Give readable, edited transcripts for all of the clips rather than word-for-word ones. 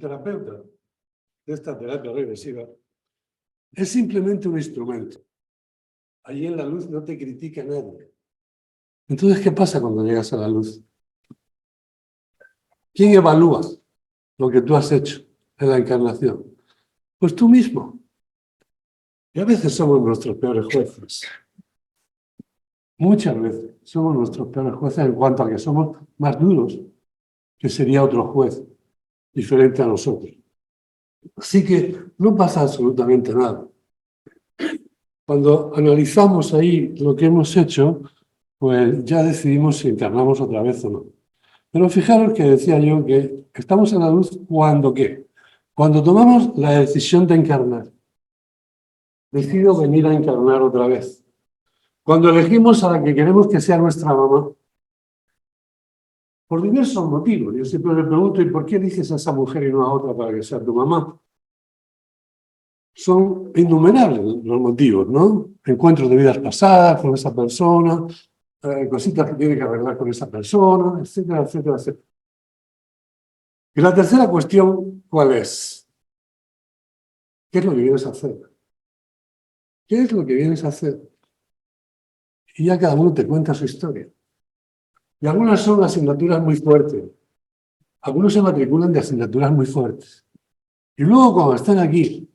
terapeuta de esta terapia regresiva es simplemente un instrumento. Allí en la luz no te critica nadie. Entonces, ¿qué pasa cuando llegas a la luz? ¿Quién evalúa lo que tú has hecho en la encarnación? Pues tú mismo. Y a veces somos nuestros peores jueces. Muchas veces somos nuestros peores jueces en cuanto a que somos más duros, que sería otro juez diferente a nosotros. Así que no pasa absolutamente nada. Cuando analizamos ahí lo que hemos hecho, pues ya decidimos si internamos otra vez o no. Pero fijaros que decía yo que estamos en la luz cuando ¿qué? Cuando tomamos la decisión de encarnar. Decido venir a encarnar otra vez. Cuando elegimos a la que queremos que sea nuestra mamá. Por diversos motivos. Yo siempre me pregunto, ¿y por qué eliges a esa mujer y no a otra para que sea tu mamá? Son innumerables los motivos, ¿no? Encuentros de vidas pasadas con esa persona, cositas que tiene que arreglar con esa persona, etcétera, etcétera, etcétera. Y la tercera cuestión, ¿cuál es? ¿Qué es lo que vienes a hacer? ¿Qué es lo que vienes a hacer? Y ya cada uno te cuenta su historia. Y algunas son asignaturas muy fuertes. Algunos se matriculan de asignaturas muy fuertes. Y luego cuando están aquí,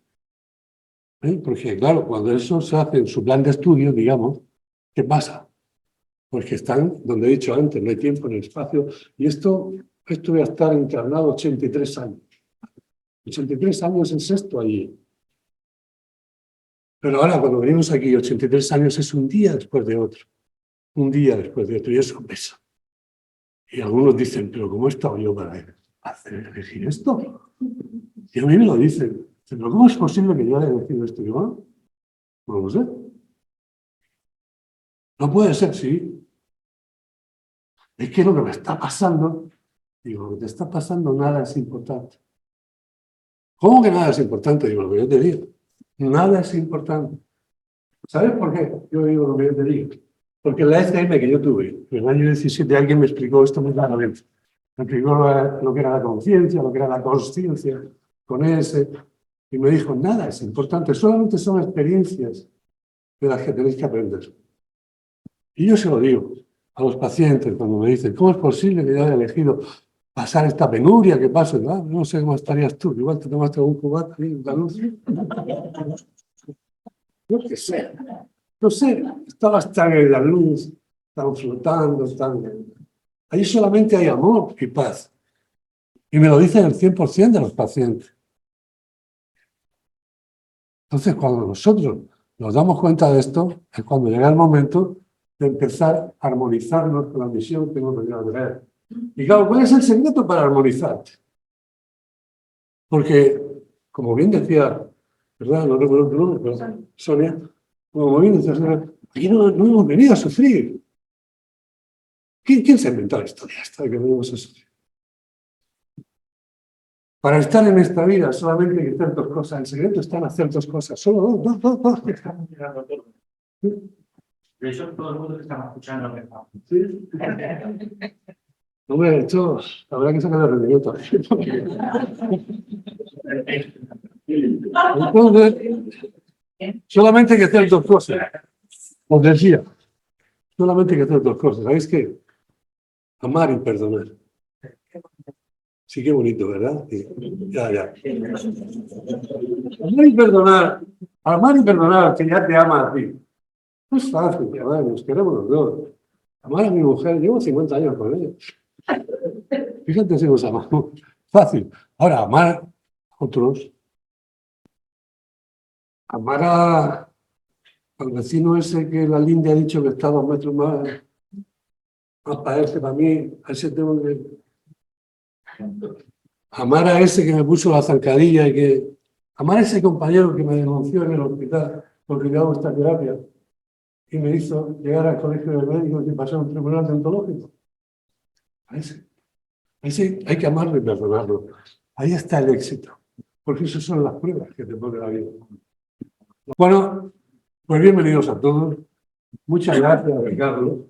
porque claro, cuando eso se hace en su plan de estudio, digamos, ¿qué pasa? Porque están, donde he dicho antes, no hay tiempo ni espacio. Y esto voy a estar internado 83 años. 83 años es esto allí. Pero ahora, cuando venimos aquí, 83 años es un día después de otro. Un día después de otro. Y eso pesa. Y algunos dicen, pero ¿cómo he estado yo para elegir esto? Y a mí me lo dicen. Pero ¿cómo es posible que yo haya elegido esto? Y yo, no lo sé. No puede ser, sí. Es que lo que me está pasando, digo, lo que te está pasando nada es importante. ¿Cómo que nada es importante? Digo, lo que yo te digo. Nada es importante. ¿Sabes por qué? Yo digo lo que yo te digo. Porque en la SM que yo tuve, en el año 17, alguien me explicó esto muy claramente. Me explicó lo que era la conciencia, lo que era la consciencia, con ese. Y me dijo, nada es importante, solamente son experiencias de las que tenéis que aprender. Y yo se lo digo a los pacientes cuando me dicen, ¿cómo es posible que yo haya elegido pasar esta penuria que pasa? No sé cómo estarías tú, igual te tomaste un cubata y la luz. Yo qué sé, no sé, estabas tan en la luz, tan flotando, tan... Allí solamente hay amor y paz. Y me lo dicen el 100% de los pacientes. Entonces, cuando nosotros nos damos cuenta de esto, es cuando llega el momento de empezar a armonizarnos con la misión que hemos venido a traer. Y claro, ¿cuál es el secreto para armonizarte? Porque, como bien decía, ¿verdad? No recuerdo tu nombre, pero Sonia, como bien decía Sonia, aquí no hemos venido a sufrir. ¿Quién se ha inventado la historia esta de que venimos a sufrir? Para estar en esta vida solamente hay que hacer dos cosas. El secreto está en hacer dos cosas. Solo dos. De hecho, todo el mundo que estamos escuchando me está. ¿Sí? Hombre, esto habrá que sacar el rendimiento. Entonces, solamente hay que hacer dos cosas. Os decía, solamente hay que hacer dos cosas. ¿Sabéis qué? Amar y perdonar. Sí, qué bonito, ¿verdad? Sí. Ya. Amar y perdonar, que ya te ama a ti. No es fácil, ¿verdad? Nos queremos los dos. Amar a mi mujer, llevo 50 años con ella. Fíjate si nos amamos. Fácil. Ahora, amar a otros. Amar al vecino ese que la Linda ha dicho que está 2 metros más para él que para mí. A ese tengo que... Amar a ese que me puso la zancadilla y que... Amar a ese compañero que me denunció en el hospital porque yo hago esta terapia y me hizo llegar al colegio de médicos y pasar un tribunal deontológico. A ese hay que amarlo y perdonarlo. Ahí está el éxito. Porque esas son las pruebas que te pone la vida. Bueno, pues bienvenidos a todos. Muchas gracias, Ricardo,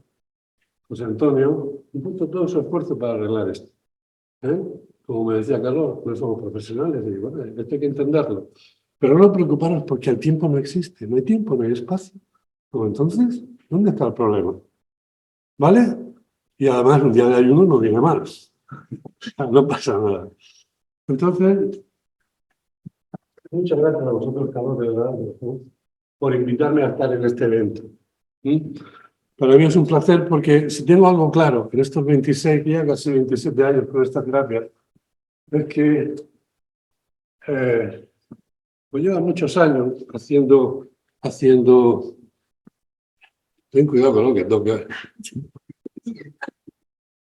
José Antonio, y puesto todo su esfuerzo para arreglar esto. como me decía Carlos, no somos profesionales, y digo, bueno, esto hay que entenderlo. Pero no preocuparos porque el tiempo no existe, no hay tiempo, no hay espacio. Pues entonces, ¿dónde está el problema? ¿Vale? Y además un día de ayuno no viene mal. No pasa nada. Entonces, muchas gracias a vosotros, Carlos, de verdad, por invitarme a estar en este evento. ¿Mm? Para mí es un placer porque si tengo algo claro en estos 26, ya casi 27 años con esta terapia, es que pues lleva muchos años haciendo, ten cuidado con lo que toca,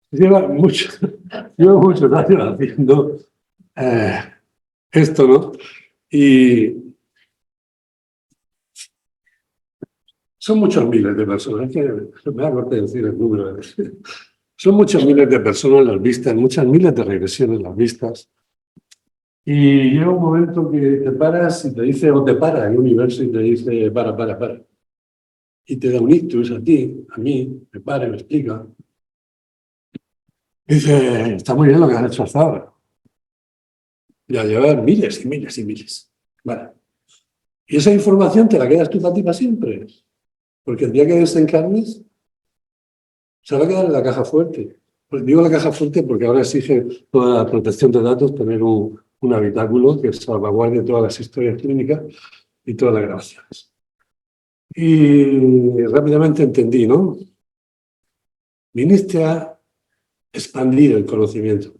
lleva muchos años haciendo esto, ¿no? Y son muchos miles de personas, es que me da corte decir el número. Son muchos miles de personas las vistas, muchas miles de regresiones las vistas. Y llega un momento que te paras y te dice, o te para el universo y te dice, para. Y te da un ictus a ti, a mí, me para y me explica. Dice, está muy bien lo que has hecho hasta ahora. Ya llevar miles y miles y miles. Vale. Y esa información te la quedas tú para ti para siempre. Porque el día que desencarnes, se va a quedar en la caja fuerte. Pues digo la caja fuerte porque ahora exige toda la protección de datos tener un habitáculo que salvaguarde todas las historias clínicas y todas las grabaciones. Y rápidamente entendí, ¿no? Viniste a expandir el conocimiento.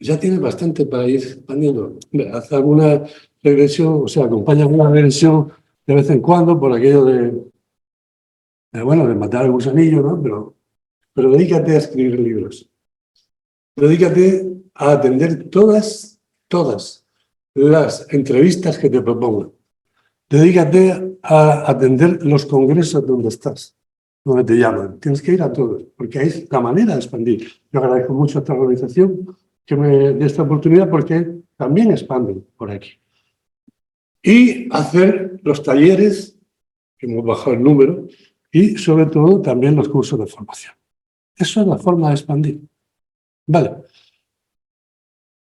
Ya tienes bastante para ir expandiendo. Haz alguna regresión, o sea, acompaña alguna regresión de vez en cuando por aquello de matar al gusanillo, ¿no? Pero dedícate a escribir libros. Dedícate a atender todas las entrevistas que te propongan. Dedícate a atender los congresos donde estás, donde te llaman. Tienes que ir a todos, porque es la manera de expandir. Yo agradezco mucho a esta organización que me dé esta oportunidad porque también expanden por aquí. Y hacer los talleres, que hemos bajado el número, y sobre todo también los cursos de formación. Eso es la forma de expandir. Vale.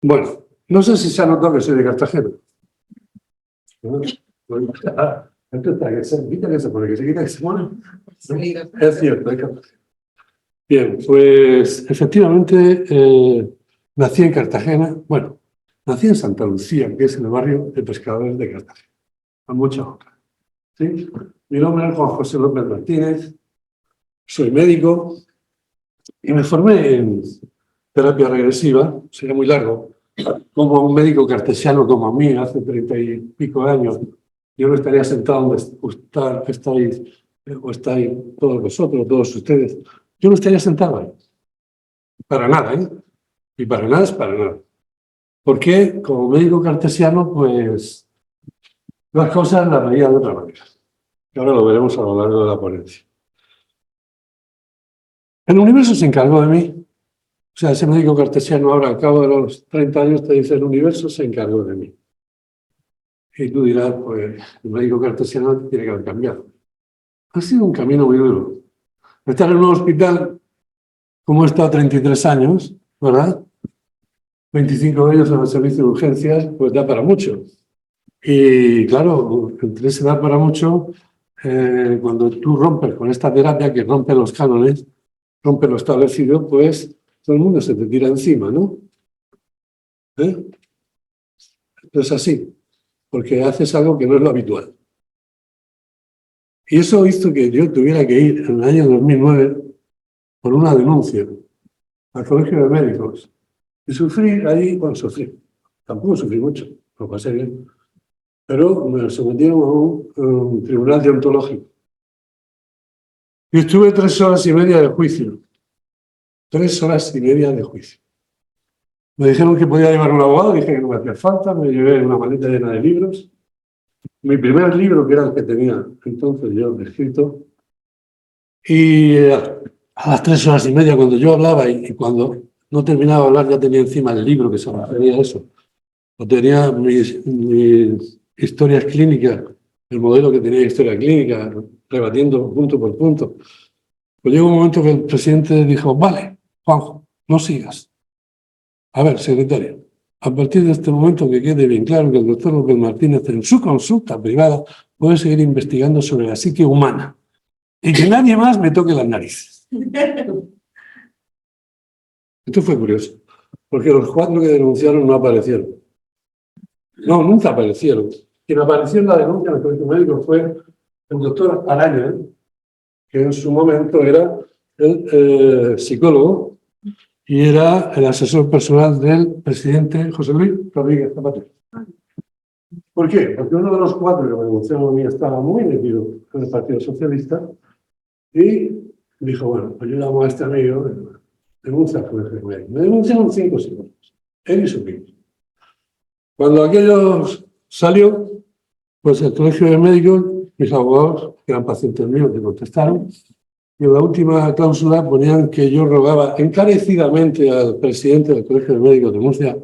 Bueno, no sé si se ha notado que soy de Cartagena. ¿No? Entonces, quita que se pone, que se quita que se pone. Es cierto, hay Cartagena. Bien, pues efectivamente nací en Cartagena. Bueno, nací en Santa Lucía, que es el barrio de pescadores de Cartagena. A mucha honra. ¿Sí? Mi nombre es Juan José López Martínez, soy médico y me formé en terapia regresiva, sería muy largo, como un médico cartesiano como a mí hace 30 y pico años. Yo no estaría sentado donde estáis todos vosotros, todos ustedes. Yo no estaría sentado ahí. Para nada, ¿eh? Y para nada es para nada. Porque como médico cartesiano, pues las cosas las veía de otra manera. Y ahora lo veremos a lo largo de la ponencia. El universo se encargó de mí. O sea, ese médico cartesiano ahora, al cabo de los 30 años, te dice, el universo se encargó de mí. Y tú dirás, pues, el médico cartesiano tiene que haber cambiado. Ha sido un camino muy duro. Estar en un hospital, como he estado 33 años, ¿verdad? 25 de ellos en el servicio de urgencias, pues da para mucho. Y claro, entre ese da para mucho, cuando tú rompes con esta terapia que rompe los cánones, rompe lo establecido, pues todo el mundo se te tira encima, ¿no? Es así, porque haces algo que no es lo habitual. Y eso hizo que yo tuviera que ir en el año 2009 por una denuncia al Colegio de Médicos. Y sufrí ahí, bueno, tampoco sufrí mucho, lo pasé bien. Pero me sometieron a un tribunal deontológico. Y estuve 3 horas y media de juicio. 3 horas y media de juicio. Me dijeron que podía llevar un abogado, dije que no me hacía falta, me llevé una maleta llena de libros. Mi primer libro, que era el que tenía entonces yo escrito, y a las 3 horas y media, cuando yo hablaba y cuando no terminaba de hablar, ya tenía encima el libro que se refería a eso. O tenía mis historias clínicas, el modelo que tenía de historia clínica, rebatiendo punto por punto. Pues llegó un momento que el presidente dijo, vale, Juanjo, no sigas. A ver, secretario, a partir de este momento que quede bien claro que el doctor López Martínez en su consulta privada puede seguir investigando sobre la psique humana y que nadie más me toque las narices. Esto fue curioso, porque los 4 que denunciaron no aparecieron. No, nunca aparecieron. Quien apareció en la denuncia del colegio médico fue el doctor Araña, que en su momento era el psicólogo y era el asesor personal del presidente José Luis Rodríguez Zapatero. ¿Por qué? Porque uno de los 4 que me denunciaron a mí estaba muy metido en el Partido Socialista y dijo, bueno, pues yo llamo a este amigo, denuncia al colegio médico. Me denunciaron 5 psicólogos, él y su equipo. Cuando aquello salió, pues el colegio de médicos, mis abogados, que eran pacientes míos, me contestaron, y en la última cláusula ponían que yo rogaba encarecidamente al presidente del colegio de médicos de Murcia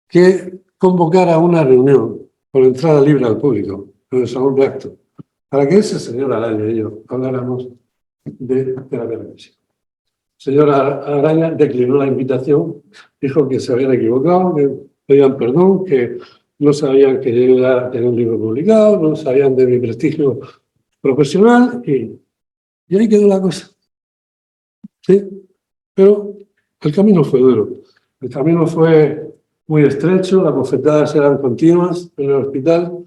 que convocara una reunión con entrada libre al público en el salón de actos, para que ese señor Araña y yo habláramos de terapia física. El señor Araña declinó la invitación, dijo que se habían equivocado, que pedían perdón, que no sabían que yo iba a tener un libro publicado, no sabían de mi prestigio profesional y ahí quedó la cosa. ¿Sí? Pero el camino fue duro. El camino fue muy estrecho, las bofetadas eran continuas en el hospital.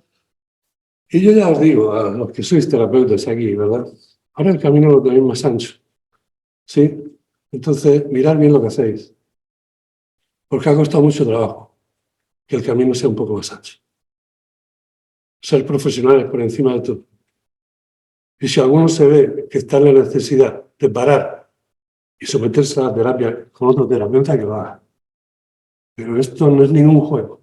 Y yo ya os digo, a los que sois terapeutas aquí, ¿verdad? Ahora el camino lo tenéis más ancho. ¿Sí? Entonces, mirad bien lo que hacéis. Porque ha costado mucho trabajo que el camino sea un poco más ancho. Ser profesionales por encima de todo. Y si alguno se ve que está en la necesidad de parar y someterse a la terapia con otro terapeuta, que lo haga. Pero esto no es ningún juego.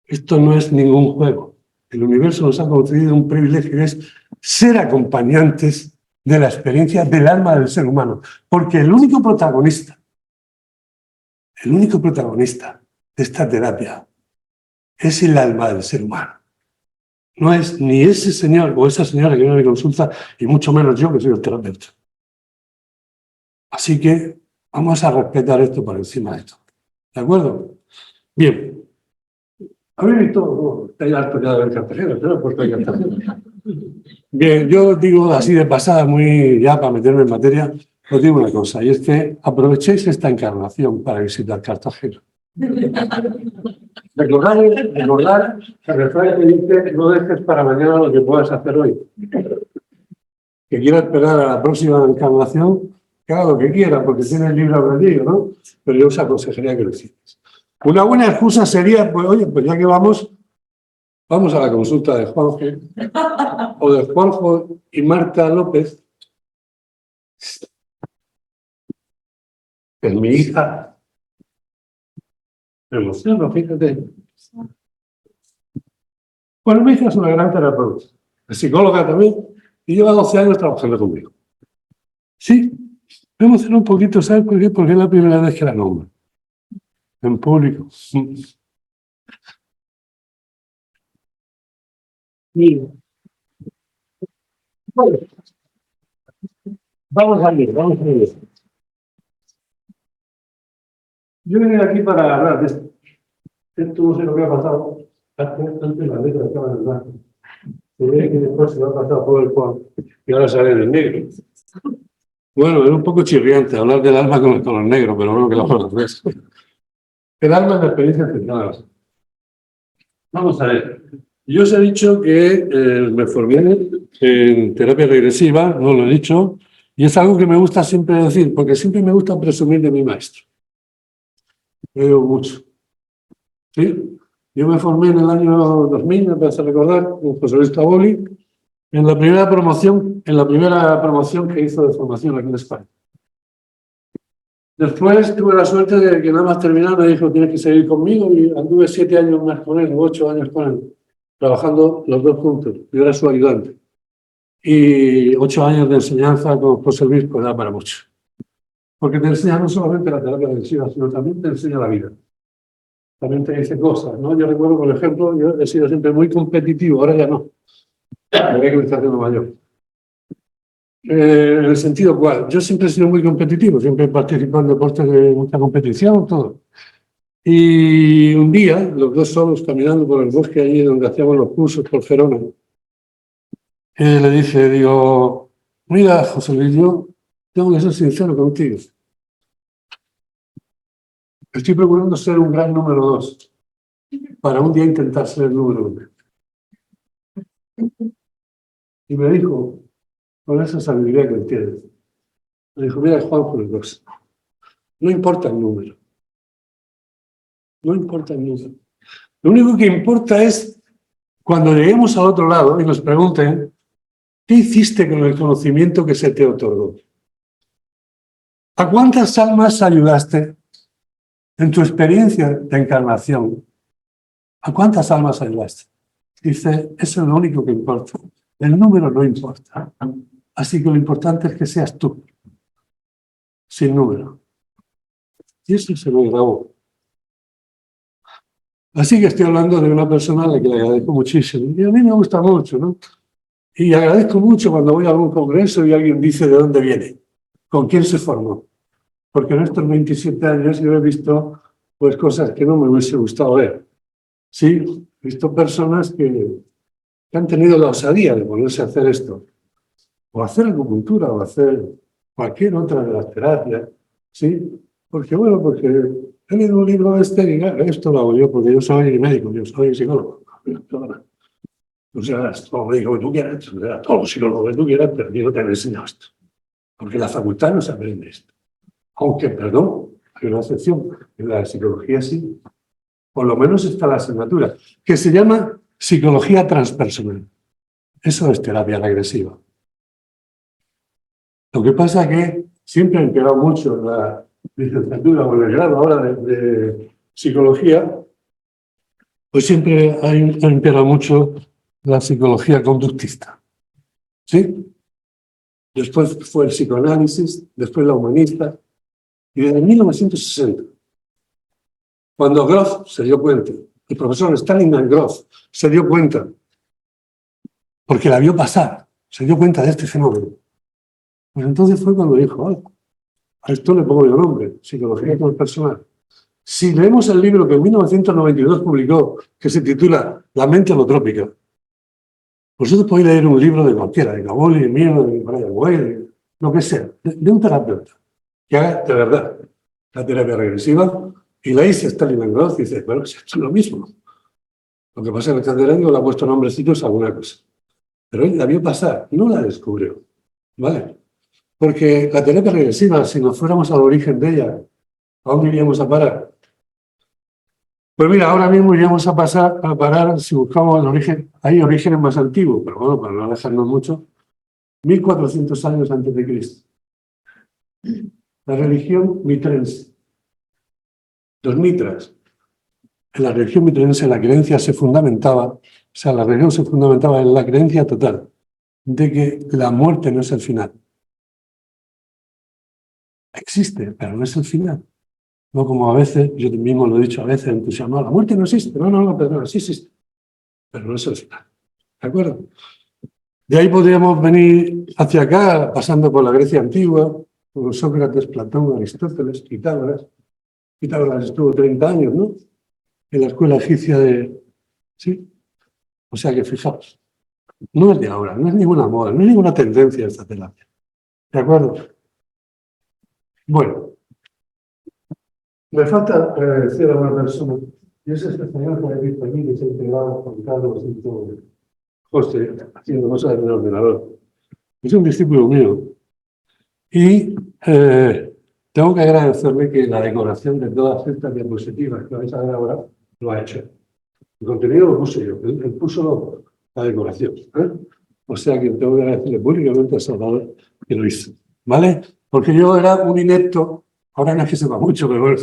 Esto no es ningún juego. El universo nos ha concedido un privilegio, que es ser acompañantes de la experiencia del alma del ser humano. Porque el único protagonista de esta terapia es el alma del ser humano. No es ni ese señor o esa señora que viene a mi consulta, y mucho menos yo, que soy el terapeuta. Así que vamos a respetar esto por encima de todo. ¿De acuerdo? Bien. ¿Habéis visto? Estáis hartos ya de ver Cartagena, ¿no? Porque hay Cartagena. Bien, yo digo así de pasada, muy ya para meterme en materia, os digo una cosa, y es que aprovechéis esta encarnación para visitar Cartagena. Recordad que el refrán que dice, no dejes para mañana lo que puedas hacer hoy. Que quiera esperar a la próxima encarnación, que haga lo que quiera, porque tiene el libre albedrío, ¿no? Pero yo os aconsejaría que lo hicierais. Una buena excusa sería, pues, oye, pues ya que vamos a la consulta de Juanjo, o de Juanjo y Marta López, que es mi hija. Me emociono, fíjate. Bueno, mi hija es una gran terapeuta, es psicóloga también, y lleva 12 años trabajando conmigo. Sí, me emociono un poquito, ¿sabes por qué? Porque es la primera vez que la nombro en público. Bueno, vamos a ir. Yo vine aquí para hablar de esto. Esto no sé lo que ha pasado. Antes la letra estaba en el blanco. Se ve que después se lo ha pasado por el Juan y ahora sale en el negro. Bueno, es un poco chirriante hablar del alma con el negro, pero bueno, que lo conoces. El alma es la experiencia centrada. Vamos a ver. Yo os he dicho que me formé en terapia regresiva, no lo he dicho, y es algo que me gusta siempre decir, porque siempre me gusta presumir de mi maestro. Lo digo mucho. ¿Sí? Yo me formé en el año 2000, me parece recordar, con José Luis Taboli, en la primera promoción que hizo de formación aquí en España. Después tuve la suerte de que nada más terminar me dijo tienes que seguir conmigo y anduve 7 años más con él, 8 años con él, trabajando los dos juntos. Yo era su ayudante. Y 8 años de enseñanza con José Luis pues da para mucho. Porque te enseña no solamente la terapia regresiva, sino también te enseña la vida. También te dice cosas, ¿no? Yo recuerdo, por ejemplo, yo he sido siempre muy competitivo, ahora ya no. Ahora que me está haciendo mayor. En el sentido cual, yo siempre he sido muy competitivo, siempre he participado en deportes de mucha competición, todo. Y un día, los dos solos, caminando por el bosque allí donde hacíamos los cursos por Gerona, le dije, digo, mira, José Luis, yo tengo que ser sincero contigo. Estoy procurando ser un gran número 2 para un día intentar ser el número 1. Y me dijo, con esa sabiduría que tienes, me dijo, mira, Juan, por el 2. No importa el número. No importa el número. Lo único que importa es cuando lleguemos al otro lado y nos pregunten, ¿qué hiciste con el conocimiento que se te otorgó? ¿A cuántas almas ayudaste en tu experiencia de encarnación? ¿A cuántas almas ayudaste? Dice, eso es lo único que importa. El número no importa. Así que lo importante es que seas tú, sin número. Y eso se me grabó. Así que estoy hablando de una persona a la que le agradezco muchísimo. Y a mí me gusta mucho, ¿no? Y agradezco mucho cuando voy a algún congreso y alguien dice de dónde viene, con quién se formó. Porque en estos 27 años yo he visto pues, cosas que no me hubiese gustado ver. Sí, he visto personas que han tenido la osadía de ponerse a hacer esto, o hacer acupuntura, o hacer cualquier otra de las terapias, ¿sí? Porque, bueno, porque he leído un libro de este y esto lo hago yo, porque yo soy médico, yo soy psicólogo. O sea, todo médico que tú quieras, o sea, todo psicólogo que tú quieras, pero yo no te he enseñado esto. Porque en la facultad no se aprende esto. Aunque, perdón, hay una excepción, en la psicología sí. Por lo menos está la asignatura, que se llama psicología transpersonal. Eso es terapia regresiva. Lo que pasa es que siempre ha empeorado mucho en la licenciatura o en el grado ahora de psicología, pues siempre ha empeorado mucho la psicología conductista. ¿Sí? Después fue el psicoanálisis, después la humanista, y desde 1960, cuando Grof se dio cuenta, el profesor Stalingrad Grof se dio cuenta, porque la vio pasar, se dio cuenta de este fenómeno. Pues entonces fue cuando dijo, a esto le pongo yo nombre, psicología transpersonal. Si leemos el libro que en 1992 publicó, que se titula La mente holotrópica, vosotros podéis leer un libro de cualquiera, de Gaboli, de mío, de Brian Way, lo que sea, de un terapeuta, que haga de verdad la terapia regresiva, y la dice Stalin Groth y dice, bueno, es lo mismo. Lo que pasa es que el catedrático le ha puesto nombrecitos a alguna cosa. Pero él la vio pasar, no la descubrió. ¿Vale? Porque la terapia regresiva, si nos fuéramos al origen de ella, ¿a dónde iríamos a parar? Pues mira, ahora mismo iríamos a parar, si buscamos el origen, hay orígenes más antiguos, pero bueno, para no alejarnos mucho, 1400 años antes de Cristo. La religión mitrense. Los mitras. En la religión mitrense la creencia se fundamentaba, o sea, la religión se fundamentaba en la creencia total de que la muerte no es el final. Existe, pero no es el final. No como a veces, yo mismo lo he dicho a veces, entusiasmado, la muerte no existe. No, perdón, sí existe, pero no es el final. ¿De acuerdo? De ahí podríamos venir hacia acá, pasando por la Grecia antigua, con Sócrates, Platón, Aristóteles, Pitágoras. Pitágoras estuvo 30 años, ¿no? En la escuela egipcia de... ¿Sí? O sea que fijaos, no es de ahora, no es ninguna moda, no es ninguna tendencia esta terapia. ¿De acuerdo? Bueno, me falta decir a una persona, y es este señor que he visto aquí, que se ha integrado con Carlos y todo, José, haciendo cosas en el ordenador. Es un discípulo mío. Y tengo que agradecerle que la decoración de todas estas diapositivas que vais a ver ahora lo ha hecho. El contenido lo puse yo, él puso la decoración. O sea que tengo que agradecerle públicamente a Salvador que lo hizo. ¿Vale? Porque yo era un inepto, ahora no es que sepa mucho, pero bueno,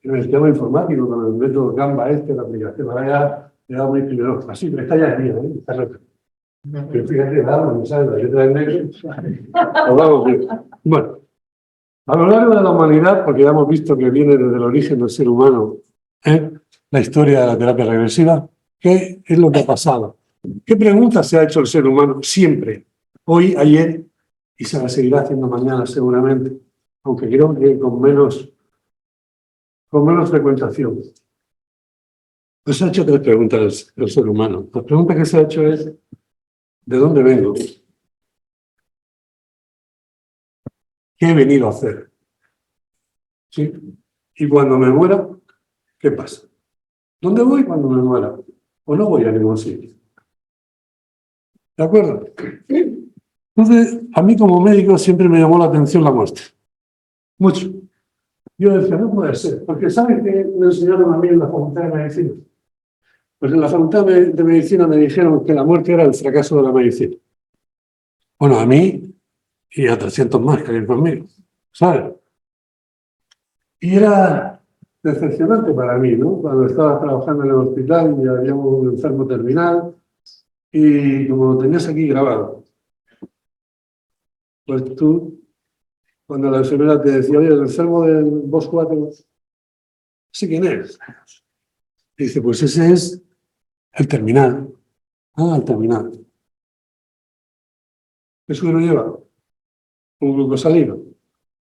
en el tema informático, con el método Gamba la aplicación, ahora ya era muy primero. Así, pero está ya en día, está rápido. Pero fíjate, no sabes, la letra en negro. Bueno, a lo largo de la humanidad, porque ya hemos visto que viene desde el origen del ser humano, la historia de la terapia regresiva, ¿qué es lo que ha pasado? ¿Qué preguntas se ha hecho el ser humano siempre, hoy, ayer y se la seguirá haciendo mañana seguramente, aunque creo que con menos frecuentación. Pues ha hecho tres preguntas el ser humano. La pregunta que se ha hecho es, ¿de dónde vengo? ¿Qué he venido a hacer? ¿Sí? Y cuando me muera, ¿qué pasa? ¿Dónde voy cuando me muera? O no voy a ningún sitio. ¿De acuerdo? Entonces, a mí como médico siempre me llamó la atención la muerte. Mucho. Yo decía, no puede ser, porque ¿sabes qué me enseñaron a mí en la Facultad de Medicina? Pues en la Facultad de Medicina me dijeron que la muerte era el fracaso de la medicina. Bueno, a mí y a 300 más que hay conmigo, ¿sabes? Y era decepcionante para mí, ¿no? Cuando estaba trabajando en el hospital y había un enfermo terminal y como lo tenías aquí grabado, pues tú, cuando la enfermera te decía, oye, el enfermo del Bosch 4, ¿sí quién es? Y dice, pues ese es el terminal. Ah, el terminal. ¿Eso que lo lleva? Un glucosalino.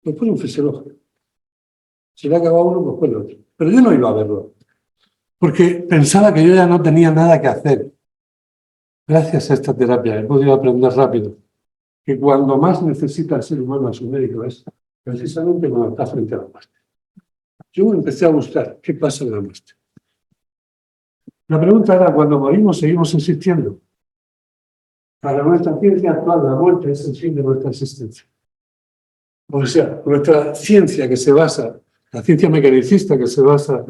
Pues pone un fisiológico. Si le acaba uno, pues pone otro. Pero yo no iba a verlo, porque pensaba que yo ya no tenía nada que hacer. Gracias a esta terapia he podido aprender rápido que cuando más necesita el ser humano a su médico es precisamente cuando está frente a la muerte. Yo empecé a buscar qué pasa en la muerte. La pregunta era, cuando morimos, ¿seguimos existiendo? Para nuestra ciencia actual, la muerte es el fin de nuestra existencia. O sea, nuestra ciencia que se basa, la ciencia mecanicista que se basa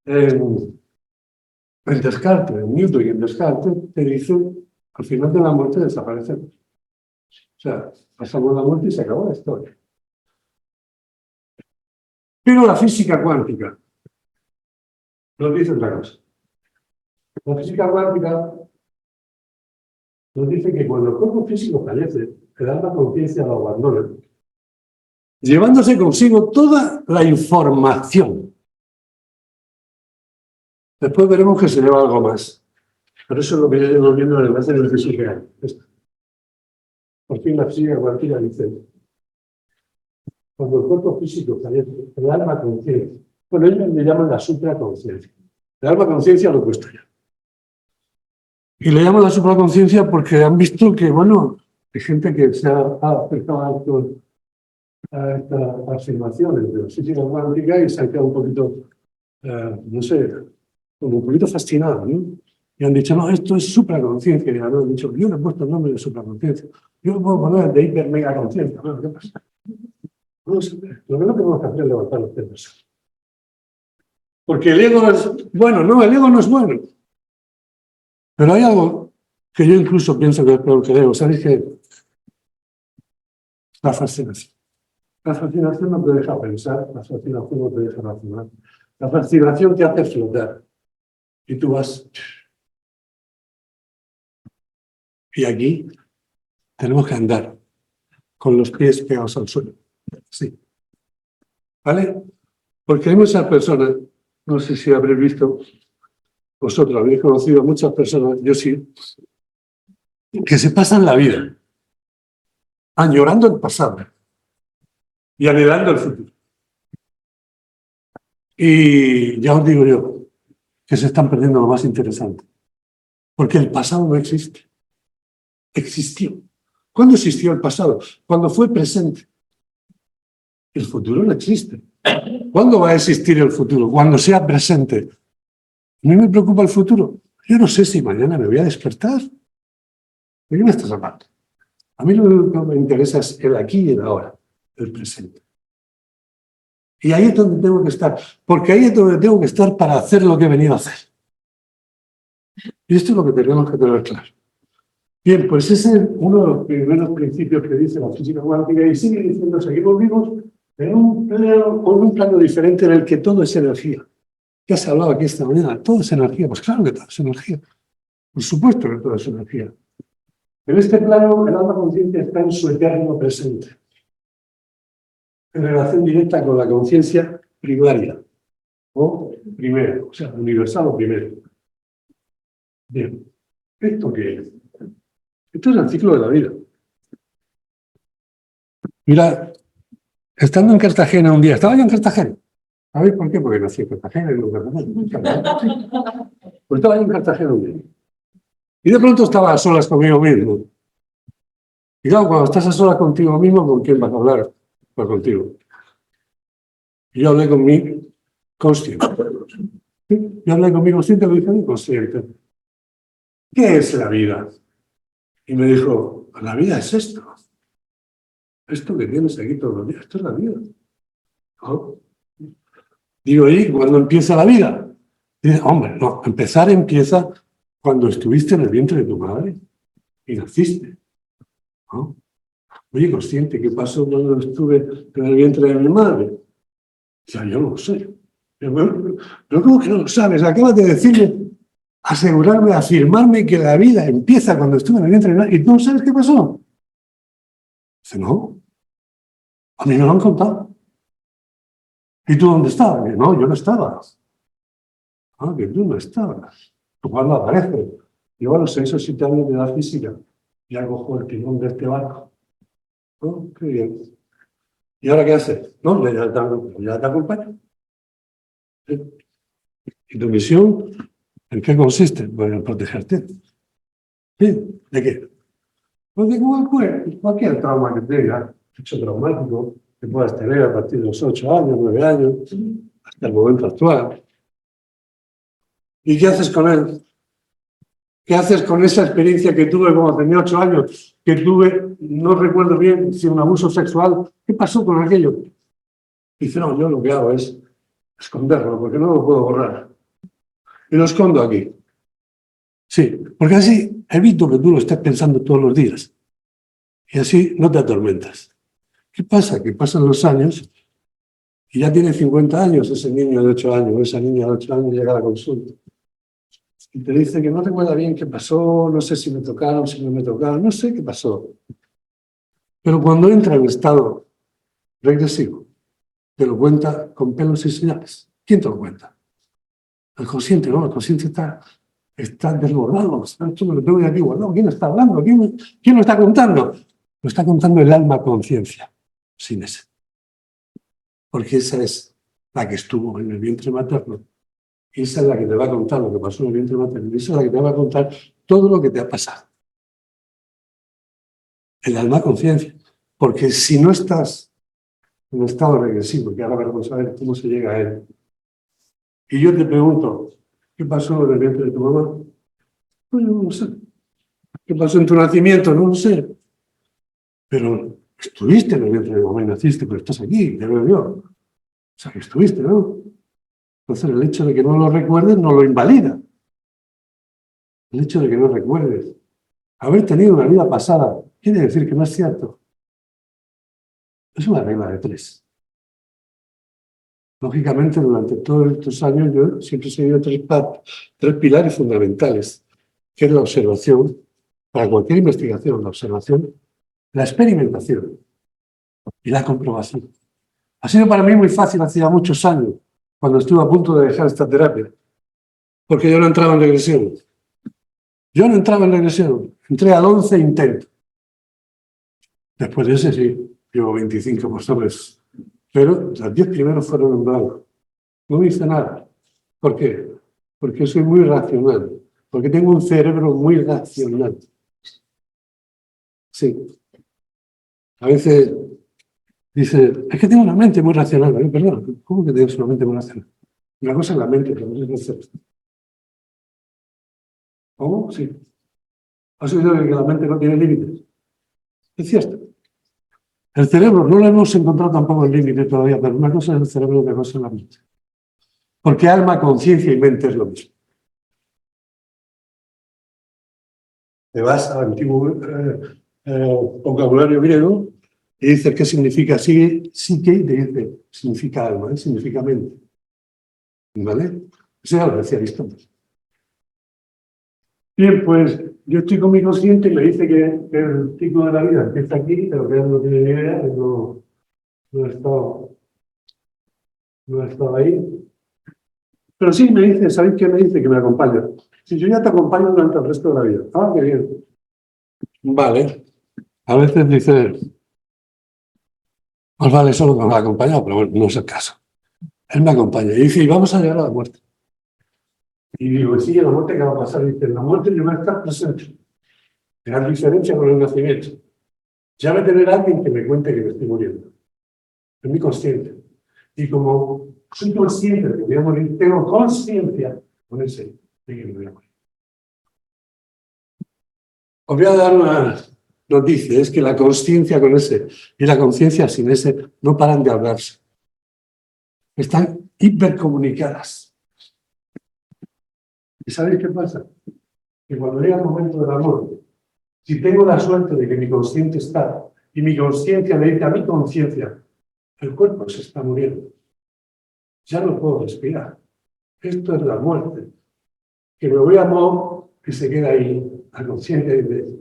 en Descartes, en Newton y en Descartes, te dice, al final de la muerte desaparecemos. O sea, pasamos la muerte y se acabó la historia. Pero la física cuántica nos dice otra cosa. La física cuántica nos dice que cuando el cuerpo físico fallece, el alma conciencia lo abandona, llevándose consigo toda la información. Después veremos que se lleva algo más. Pero eso es lo que yo llevo viendo en el máster de física. Por fin la física cuántica dice, cuando el cuerpo físico fallece, el alma conciencia. Bueno, ellos le llaman la supraconciencia. El alma conciencia lo cuesta ya. Y le llaman la supraconciencia porque han visto que, bueno, hay gente que se ha acercado a estas afirmaciones de la física cuántica y se han quedado un poquito, no sé, como un poquito fascinados, ¿no? Y han dicho, no, esto es supraconciencia. Y han dicho, yo le he puesto el nombre de supraconciencia. Yo le puedo poner de hiper mega conciencia. Bueno, ¿qué pasa? No sé, lo que no tenemos que hacer es levantar los dedos. Porque el ego es bueno, no, el ego no es bueno. Pero hay algo que yo incluso pienso que es peor que el ego. ¿Sabéis qué? La fascinación. La fascinación no te deja pensar, la fascinación no te deja razonar. La fascinación te hace flotar. Y tú vas. Y aquí tenemos que andar con los pies pegados al suelo. Sí. ¿Vale? Porque hay muchas personas, no sé si habréis visto, vosotros habéis conocido a muchas personas, yo sí, que se pasan la vida añorando el pasado y anhelando el futuro. Y ya os digo yo que se están perdiendo lo más interesante. Porque el pasado no existe. Existió. ¿Cuándo existió el pasado? Cuando fue presente. El futuro no existe. ¿Cuándo va a existir el futuro? Cuando sea presente. ¿A mí me preocupa el futuro? Yo no sé si mañana me voy a despertar. ¿De qué me estás hablando? A mí lo que me interesa es el aquí y el ahora, el presente. Y ahí es donde tengo que estar, porque ahí es donde tengo que estar para hacer lo que he venido a hacer. Y esto es lo que tenemos que tener claro. Bien, pues ese es uno de los primeros principios que dice la física cuántica y sigue diciendo, seguimos vivos en un plano diferente en el que todo es energía. Ya se ha hablado aquí esta mañana, todo es energía. Pues claro que todo es energía. Por supuesto que todo es energía. En este plano, el alma consciente está en su eterno presente, en relación directa con la conciencia primaria, o primera, o sea, universal o primero. Bien, ¿esto qué es? Esto es el ciclo de la vida. Mira, estando en Cartagena un día, estaba yo en Cartagena. ¿Sabéis por qué? Porque nací en Cartagena y no en Cartagena. Pues estaba yo en Cartagena un día. Y de pronto estaba a solas conmigo mismo. Y claro, cuando estás a solas contigo mismo, ¿con quién vas a hablar? Pues contigo. Y yo hablé con mi consciente. ¿Sí? Yo hablé con mi consciente, lo dije a mi consciente. ¿Qué es la vida? Y me dijo, la vida es esto. Esto que tienes aquí todos los días, esto es la vida. ¿No? Digo, ¿y cuándo empieza la vida? Y dice, hombre, no, empezar empieza cuando estuviste en el vientre de tu madre y naciste. ¿No? Oye, consciente, ¿qué pasó cuando estuve en el vientre de mi madre? O sea, yo no lo sé. Pero ¿cómo que no lo sabes? Acabas de decirme, asegurarme, afirmarme que la vida empieza cuando estuve en el vientre de mi madre y tú no sabes qué pasó. Dice, no, a mí me lo han contado. ¿Y tú dónde estabas? Dice, no, yo no estaba. Ah, que tú no estabas. ¿Cuándo aparece? Yo a los 6 o 7 años de edad física ya cojo el timón de este barco. Oh, qué bien. ¿Y ahora qué haces? No, ya te acompaño. ¿Sí? ¿Y tu misión en qué consiste? Pues en protegerte. ¿Sí? ¿De qué? Pues de cualquier trauma que tengas, hecho traumático, que puedas tener a partir de los 8 años, 9 años, hasta el momento actual. ¿Y qué haces con él? ¿Qué haces con esa experiencia que tuve cuando tenía 8 años? Que tuve, no recuerdo bien si un abuso sexual. ¿Qué pasó con aquello? Dice, no, yo lo que hago es esconderlo, porque no lo puedo borrar. Y lo escondo aquí. Sí, porque así evito que tú lo estés pensando todos los días. Y así no te atormentas. ¿Qué pasa? Que pasan los años y ya tiene 50 años ese niño de 8 años, o esa niña de 8 años llega a la consulta. Y te dice que no recuerda bien qué pasó, no sé si me tocaron, si no me tocaron, no sé qué pasó. Pero cuando entra en estado regresivo, te lo cuenta con pelos y señales. ¿Quién te lo cuenta? El consciente, ¿no? El consciente está desbordado. Esto me lo tengo aquí guardado. ¿Quién está hablando? ¿Quién lo está contando? Lo está contando el alma conciencia, sin ese. Porque esa es la que estuvo en el vientre materno. Esa es la que te va a contar lo que pasó en el vientre materno. Esa es la que te va a contar todo lo que te ha pasado. El alma conciencia. Porque si no estás en un estado regresivo, que ahora vamos a ver cómo se llega a él, y yo te pregunto, ¿qué pasó en el vientre de tu mamá? Pues yo no lo sé. ¿Qué pasó en tu nacimiento? No lo sé. Pero estuviste en el vientre de tu mamá y naciste, pero estás aquí, te veo yo. O sea, que estuviste, ¿no? Entonces el hecho de que no lo recuerdes no lo invalida. El hecho de que no recuerdes haber tenido una vida pasada quiere decir que no es cierto. Es una regla de 3. Lógicamente, durante todos estos años yo siempre he seguido 3 pilares fundamentales, que es la observación, para cualquier investigación, la observación, la experimentación y la comprobación. Ha sido para mí muy fácil hacía muchos años, cuando estuve a punto de dejar esta terapia, porque yo no entraba en regresión. Yo no entraba en regresión, entré al 11 intento. Después de ese sí, llevo 25 postores, pero los 10 primeros fueron en blanco. No hice nada. ¿Por qué? Porque soy muy racional, porque tengo un cerebro muy racional. Sí. A veces dice, es que tengo una mente muy racional. Perdón, ¿cómo que tienes una mente muy racional? Una cosa es la mente, pero no es el cerebro. ¿Cómo? Sí. ¿Has oído que la mente no tiene límites? Es cierto. El cerebro no lo hemos encontrado tampoco el límite todavía, pero una cosa es el cerebro y otra cosa es la mente. Porque alma, conciencia y mente es lo mismo. Te vas al antiguo vocabulario griego y dices qué significa psique y te dice significa alma, significa mente. ¿Vale? Eso ya lo decía Aristóteles. Bien, pues yo estoy con mi consciente y me dice que el ciclo de la vida empieza aquí, pero que él no tiene ni idea, que no he estado ahí. Pero sí me dice, ¿sabéis qué me dice? Que me acompaña. Si yo ya te acompaño durante el resto de la vida. Ah, qué bien. Vale. A veces dice, Más vale solo que me ha acompañado, pero bueno, no es el caso. Él me acompaña y dice, y vamos a llegar a la muerte. Y digo, sí, la muerte, ¿qué va a pasar? Dice, la muerte yo voy a estar presente. Gran diferencia con el nacimiento. Ya va a tener alguien que me cuente que me estoy muriendo. Es mi consciente. Y como soy consciente de que voy a morir, tengo conciencia con ese de que me voy a morir. Os voy a dar una noticia, es que la conciencia con ese y la conciencia sin ese no paran de hablarse. Están hipercomunicadas. ¿Y sabéis qué pasa? Que cuando llega el momento del amor, si tengo la suerte de que mi consciente está y mi conciencia me dice a mi conciencia, el cuerpo se está muriendo, ya no puedo respirar. Esto es la muerte. Que me voy a morir y se queda ahí, la conciencia dice,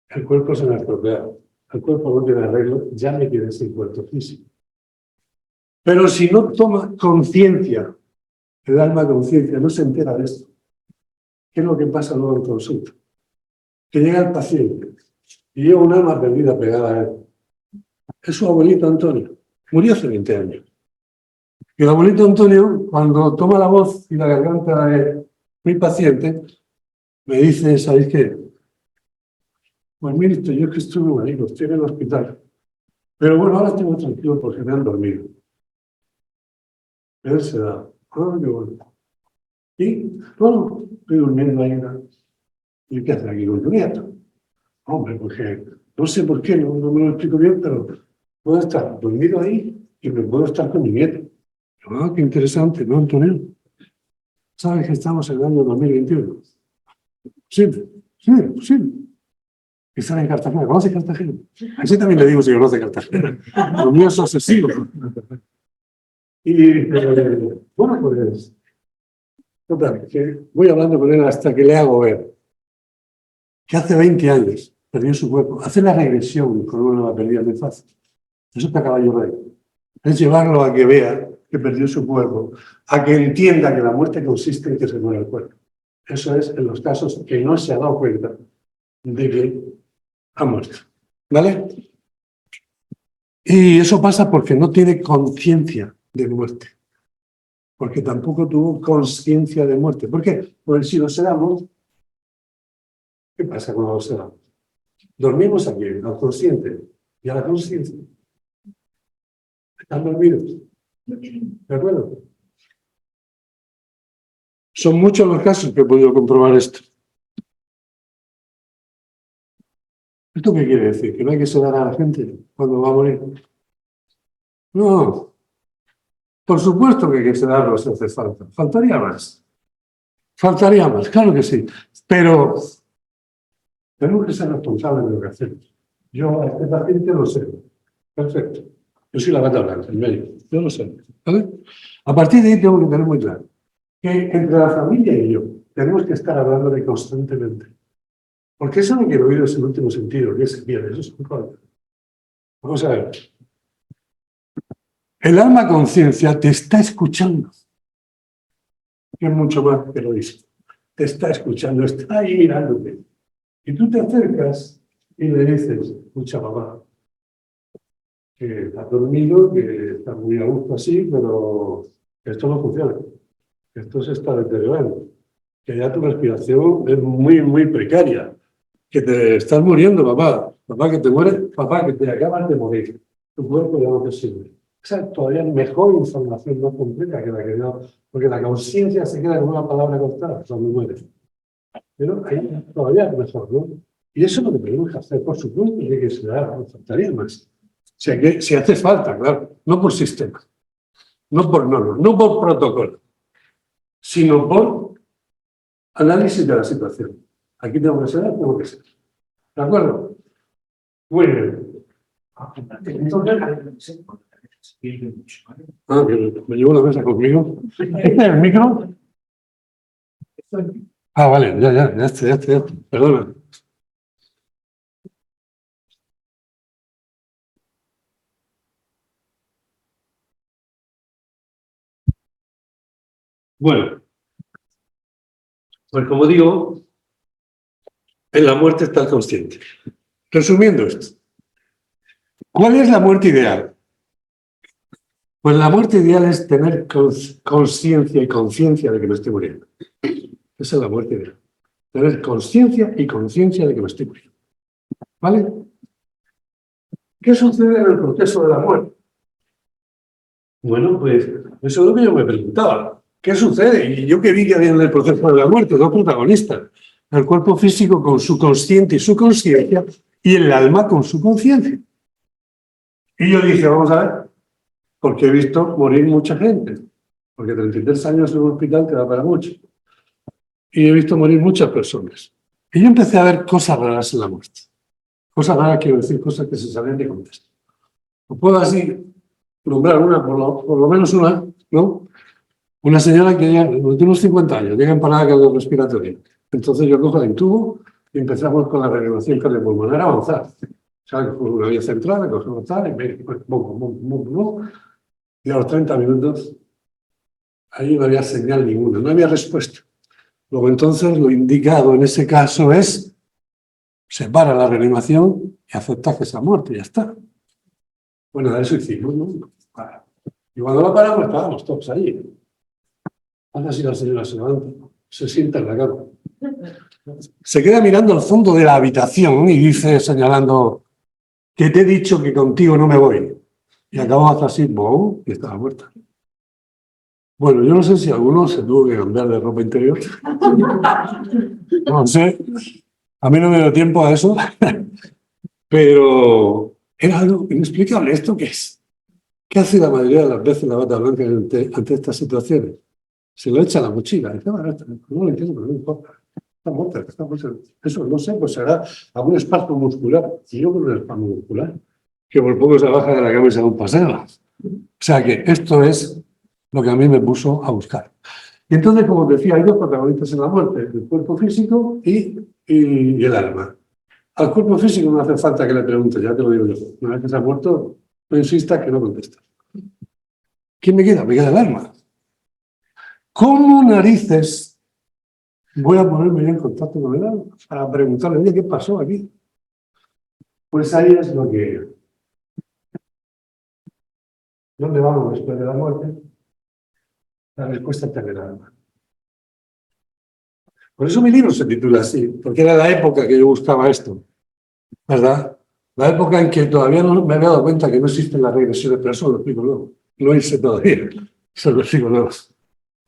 el cuerpo se me ha estropeado, el cuerpo no tiene arreglo, ya me quedé sin cuerpo físico. Pero si no toma conciencia, el alma conciencia no se entera de esto. ¿Qué es lo que pasa luego en consulta? Que llega el paciente y lleva un alma perdida pegada a él. Es su abuelito Antonio. Murió hace 20 años. Y el abuelito Antonio, cuando toma la voz y la garganta de mi paciente, me dice, ¿sabéis qué? Pues mire, yo es que estuve malito, estoy en el hospital. Pero bueno, ahora estoy muy tranquilo porque me han dormido. Él se da. Ah, qué bueno. Y, bueno, estoy durmiendo ahí. ¿Y qué hace aquí con tu nieto? Hombre, porque no sé por qué, no me lo explico bien, pero puedo estar dormido ahí y me puedo estar con mi nieto. Ah, qué interesante, ¿no, Antonio? ¿Sabes que estamos en el año 2021? Sí, sí, sí. Están en Cartagena. ¿Conoce Cartagena? Así también le digo si conoce Cartagena. Lo mío es obsesivo. Y, bueno, pues, total, que voy hablando con él hasta que le hago ver que hace 20 años perdió su cuerpo. Hacer la regresión con una nueva pérdida de fácil. Eso está caballo rey. Es llevarlo a que vea que perdió su cuerpo, a que entienda que la muerte consiste en que se muera el cuerpo. Eso es en los casos que no se ha dado cuenta de que ha muerto. ¿Vale? Y eso pasa porque no tiene conciencia de muerte. Porque tampoco tuvo conciencia de muerte. ¿Por qué? Pues si lo sedamos, ¿qué pasa cuando lo sedamos? Dormimos aquí, al consciente y a la conciencia. Están dormidos. ¿De acuerdo? Son muchos los casos que he podido comprobar esto. ¿Esto qué quiere decir? ¿Que no hay que sedar a la gente cuando va a morir? No. Por supuesto que hay que sedarlos si hace falta. Faltaría más. Faltaría más, claro que sí. Pero tenemos que ser responsables de lo que hacemos. Yo a este paciente lo sé. Perfecto. Yo soy la bata blanca, el médico. Yo lo sé. ¿Vale? A partir de ahí tengo que tener muy claro que entre la familia y yo tenemos que estar hablándole constantemente. Porque eso no quiero oír es el último sentido, que se pierde. Eso es un problema. Vamos a ver. El alma conciencia te está escuchando. Que es mucho más que lo dice. Te está escuchando, está ahí mirándote. Y tú te acercas y le dices, escucha, papá, que has dormido, que estás muy a gusto así, pero esto no funciona. Esto se está deteriorando. Que ya tu respiración es muy, muy precaria. Que te estás muriendo, papá. Papá, que te mueres. Papá, que te acabas de morir. Tu cuerpo ya no te sirve. Esa es todavía mejor información, no completa que la que yo. Porque la conciencia se queda con una palabra contada cuando mueres. Pero ahí todavía es mejor, ¿no? Y eso es lo que tenemos que hacer, por supuesto, y que se da, faltaría más. Si hace falta, claro, no por sistema, no por norma, no por protocolo, sino por análisis de la situación. Aquí tengo que ser, tengo que ser. ¿De acuerdo? Muy bien. Ah, que me llevo la mesa conmigo. ¿Este es el micro? Ah, vale, ya está. Perdona. Bueno, pues como digo, en la muerte está el consciente. Resumiendo esto, ¿cuál es la muerte ideal? Pues la muerte ideal es tener conciencia y conciencia de que me estoy muriendo. Esa es la muerte ideal. Tener conciencia y conciencia de que me estoy muriendo. ¿Vale? ¿Qué sucede en el proceso de la muerte? Bueno, pues eso es lo que yo me preguntaba. ¿Qué sucede? Y yo que vi que había en el proceso de la muerte dos protagonistas. El cuerpo físico con su consciente y su conciencia y el alma con su conciencia. Y yo dije, vamos a ver, porque he visto morir mucha gente. Porque 33 años en un hospital te da para mucho. Y he visto morir muchas personas. Y yo empecé a ver cosas raras en la muerte. Cosas raras, quiero decir, cosas que se salen de contexto. Os puedo así nombrar una, por lo menos una, ¿no? Una señora que ya, de unos 50 años, llega en parada cardiorrespiratoria. Entonces yo cojo el intubo y empezamos con la reanimación cardiopulmonar avanzada. Salgo por una vía central, cojo avanzar y me y a los 30 minutos ahí no había señal ninguna, no había respuesta. Luego entonces lo indicado en ese caso es se para la reanimación y acepta que se ha muerto y ya está. Bueno, eso hicimos, ¿no? Y cuando la paramos estábamos todos allí. Ahora sí la señora se levanta, se sienta en la cama. Se queda mirando al fondo de la habitación y dice, señalando, que te he dicho que contigo no me voy. Y acabó hasta así, ¡bum! Y estaba muerta. Bueno, yo no sé si alguno se tuvo que cambiar de ropa interior. No sé. A mí no me dio tiempo a eso. Pero era algo inexplicable. ¿Esto qué es? ¿Qué hace la mayoría de las veces la bata blanca ante estas situaciones? Se lo echa a la mochila. Dice, bueno, no lo entiendo, pero no importa. Está muerta, está muerta. Eso, no sé, pues será algún espasmo muscular. Y yo creo que un espasmo muscular. Que por poco se baja de la cama y se da un paseo. O sea que esto es lo que a mí me puso a buscar. Y entonces, como decía, hay dos protagonistas en la muerte, el cuerpo físico y el alma. Al cuerpo físico no hace falta que le pregunte, ya te lo digo yo. Una vez que se ha muerto, no insistas que no contestas. ¿Quién me queda? Me queda el alma. ¿Cómo narices voy a ponerme en contacto con el alma? Para preguntarle, oye, ¿qué pasó aquí? Pues ahí es lo que... ¿Dónde vamos después de la muerte? La respuesta está en el alma. Por eso mi libro se titula así, porque era la época que yo buscaba esto, ¿verdad? La época en que todavía no me había dado cuenta que no existen las regresiones, pero eso lo explico luego. No hice todavía, eso lo explico luego.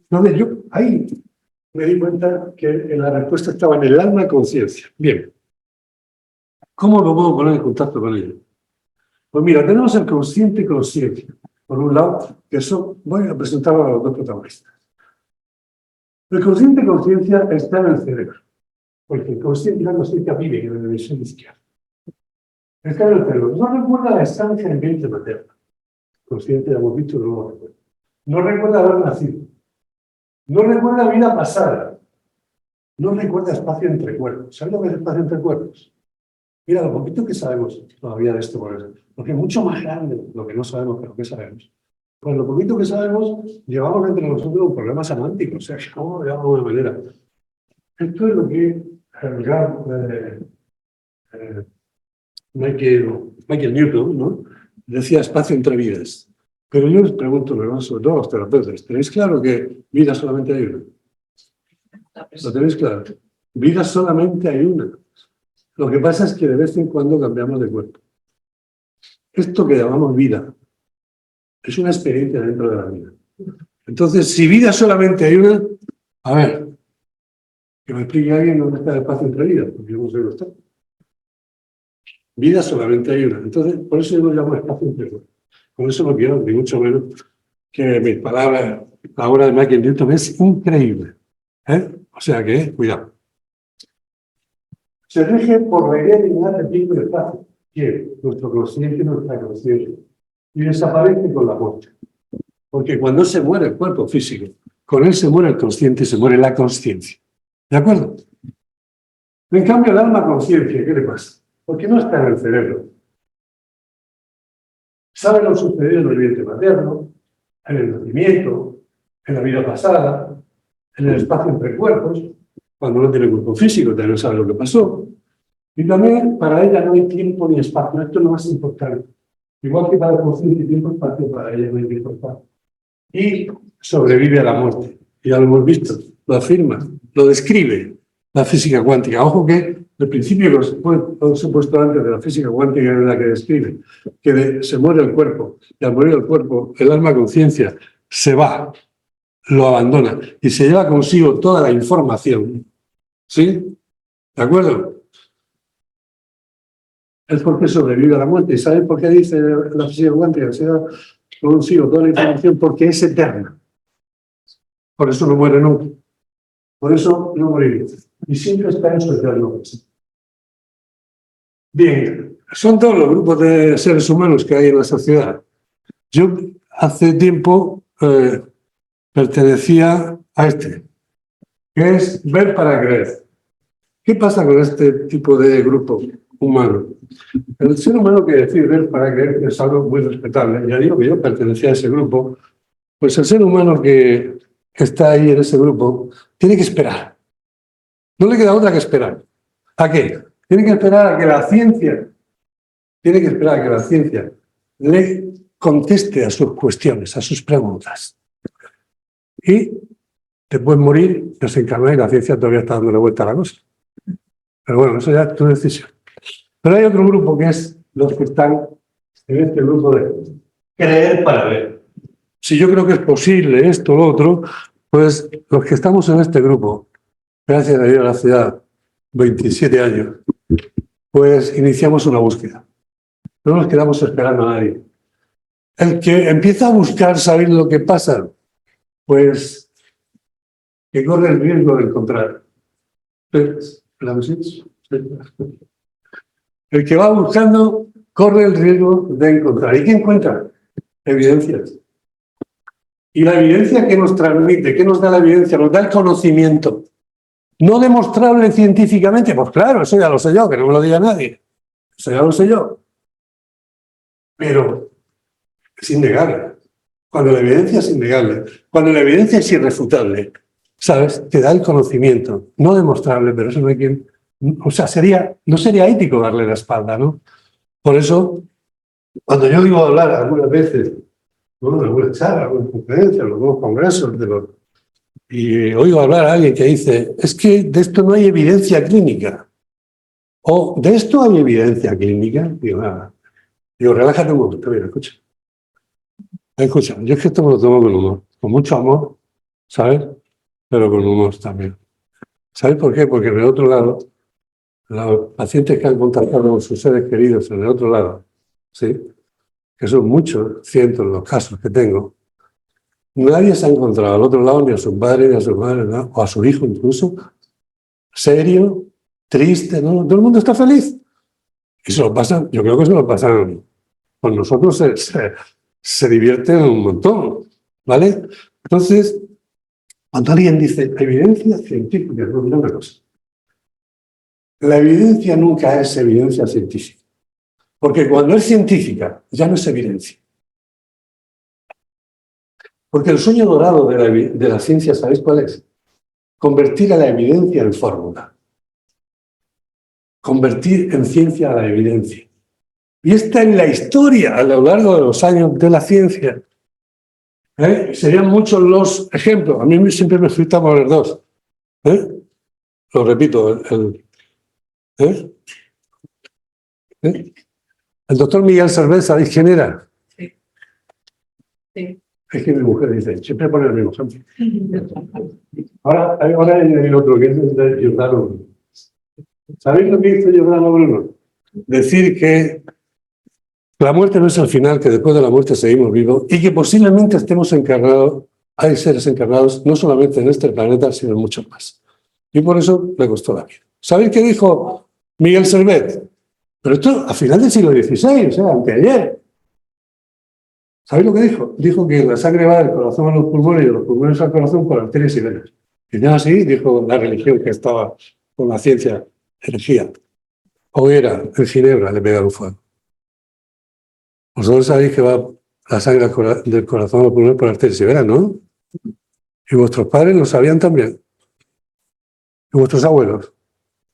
Entonces yo ahí me di cuenta que la respuesta estaba en el alma y conciencia. Bien, ¿cómo lo puedo poner en contacto con ello? Pues mira, tenemos el consciente y conciencia. Por un lado, que eso voy a presentar a los dos protagonistas. El consciente y conciencia está en el cerebro, porque el consciente y la conciencia vive en la dimensión izquierda. Está en el cerebro. No recuerda la estancia en vientre materno. Consciente, ya hemos dicho, no lo recuerda. No recuerda haber nacido. No recuerda vida pasada. No recuerda espacio entre cuerpos. ¿Sabes lo que es espacio entre cuerpos? Mira, lo poquito que sabemos todavía de esto, porque es mucho más grande lo que no sabemos que lo que sabemos. Pues lo poquito que sabemos, llevamos entre nosotros un problema semántico, o sea, ¿cómo lo llamamos de manera? Esto es lo que el gran Michael Newton, ¿no? Decía espacio entre vidas. Pero yo les pregunto, sobre todo a los terapeutas, ¿tenéis claro que vida solamente hay una? ¿Lo tenéis claro? Vida solamente hay una. Lo que pasa es que de vez en cuando cambiamos de cuerpo. Esto que llamamos vida es una experiencia dentro de la vida. Entonces, si vida solamente hay una, a ver, que me explique alguien dónde está el espacio entre vidas, porque yo no sé dónde está. Vida solamente hay una. Entonces, por eso yo lo llamo espacio entre cuerpos. Con eso no quiero, ni mucho menos, que mis palabras, la obra de Michael Newton es increíble. O sea que, cuidado. Se rige por la idea lineal del tiempo y espacio, que es nuestro consciente y nuestra conciencia, y desaparece con la muerte. Porque cuando se muere el cuerpo físico, con él se muere el consciente y se muere la conciencia. ¿De acuerdo? En cambio, el alma conciencia, ¿qué le pasa? Porque no está en el cerebro. Sabe lo sucedido en el vientre materno, en el nacimiento, en la vida pasada, en el espacio entre cuerpos, cuando no tiene cuerpo físico, también no sabe lo que pasó. Y también para ella no hay tiempo ni espacio, esto es lo más importante. Igual que para consciente y tiempo espacio, para ella no hay tiempo espacio. Y sobrevive a la muerte. Ya lo hemos visto, lo afirma, lo describe la física cuántica. Ojo que el principio que os he puesto antes de la física cuántica es la que describe, que se muere el cuerpo, y al morir el cuerpo, el alma conciencia se va, lo abandona, y se lleva consigo toda la información. ¿Sí? ¿De acuerdo? Es porque sobrevive a la muerte. ¿Y sabes por qué dice la física cuántica? Se lleva consigo toda la información porque es eterna. Por eso no muere nunca. Por eso no morirá. Y siempre está en su eterno. Bien, son todos los grupos de seres humanos que hay en la sociedad. Yo hace tiempo pertenecía a este, que es ver para creer. ¿Qué pasa con este tipo de grupo humano? El ser humano que decide ver para creer es algo muy respetable. Ya digo que yo pertenecía a ese grupo. Pues el ser humano que está ahí en ese grupo tiene que esperar. No le queda otra que esperar. ¿A qué? Tiene que esperar a que la ciencia, le conteste a sus cuestiones, a sus preguntas. Y te puedes morir, desencarnar y la ciencia todavía está dándole vuelta a la cosa. Pero bueno, eso ya es tu decisión. Pero hay otro grupo que es los que están en este grupo de creer para ver. Si yo creo que es posible esto o lo otro, pues los que estamos en este grupo, gracias a Dios, hace ya 27 años, pues iniciamos una búsqueda. No nos quedamos esperando a nadie. El que empieza a buscar saber lo que pasa, pues que corre el riesgo de encontrar. El que va buscando corre el riesgo de encontrar. ¿Y qué encuentra? Evidencias. Y la evidencia que nos transmite, ¿qué nos da la evidencia? Nos da el conocimiento. No demostrable científicamente, pues claro, eso ya lo sé yo, que no me lo diga nadie. Eso ya lo sé yo. Pero es innegable. Cuando la evidencia es innegable, cuando la evidencia es irrefutable, ¿sabes? Te da el conocimiento. No demostrable, pero eso no hay quien... O sea, no sería ético darle la espalda, ¿no? Por eso, cuando yo digo hablar algunas veces, bueno, en algunas charlas, en algunas conferencias, en algunos congresos, y oigo hablar a alguien que dice, es que de esto no hay evidencia clínica. O de esto hay evidencia clínica. Digo, nada. Digo, relájate un momento, mira, escucha. Escucha, yo es que esto me lo tomo con humor, con mucho amor, ¿sabes? Pero con humor también. ¿Sabes por qué? Porque en el otro lado, los pacientes que han contactado con sus seres queridos en el otro lado, ¿sí? Que son muchos, cientos los casos que tengo, nadie se ha encontrado al otro lado, ni a su padre, ni a su madre, ¿no? O a su hijo incluso, serio, triste, ¿no? Todo el mundo está feliz. Y se lo pasan, yo creo que se lo pasan, con nosotros se divierten un montón, ¿vale? Entonces, cuando alguien dice evidencia científica, no, mira una cosa. La evidencia nunca es evidencia científica. Porque cuando es científica, ya no es evidencia. Porque el sueño dorado de la ciencia, ¿sabéis cuál es? Convertir a la evidencia en fórmula. Convertir en ciencia a la evidencia. Y esta es la historia a lo largo de los años de la ciencia. Serían muchos los ejemplos. A mí siempre me frita poner dos. Lo repito. El doctor Miguel Servet, ¿sabéis quién era? Sí. Sí. Es que mi mujer dice, siempre pone el mismo ejemplo. Ahora hay el otro, que es el de Giordano Bruno. ¿Sabéis lo que hizo Giordano Bruno? Decir que la muerte no es el final, que después de la muerte seguimos vivos y que posiblemente estemos encarnados, hay seres encarnados no solamente en este planeta, sino en muchos más. Y por eso le costó la vida. ¿Sabéis qué dijo Miguel Servet? Pero esto a final del siglo XVI, o sea, anteayer. ¿Sabéis lo que dijo? Dijo que la sangre va del corazón a los pulmones y de los pulmones al corazón por arterias y venas. Y ya así dijo la religión que estaba con la ciencia elegía. Hoguera, en Ginebra, le pegaron fuego. Vosotros sabéis que va la sangre del corazón a los pulmones por arterias y venas, ¿no? Y vuestros padres lo sabían también. Y vuestros abuelos.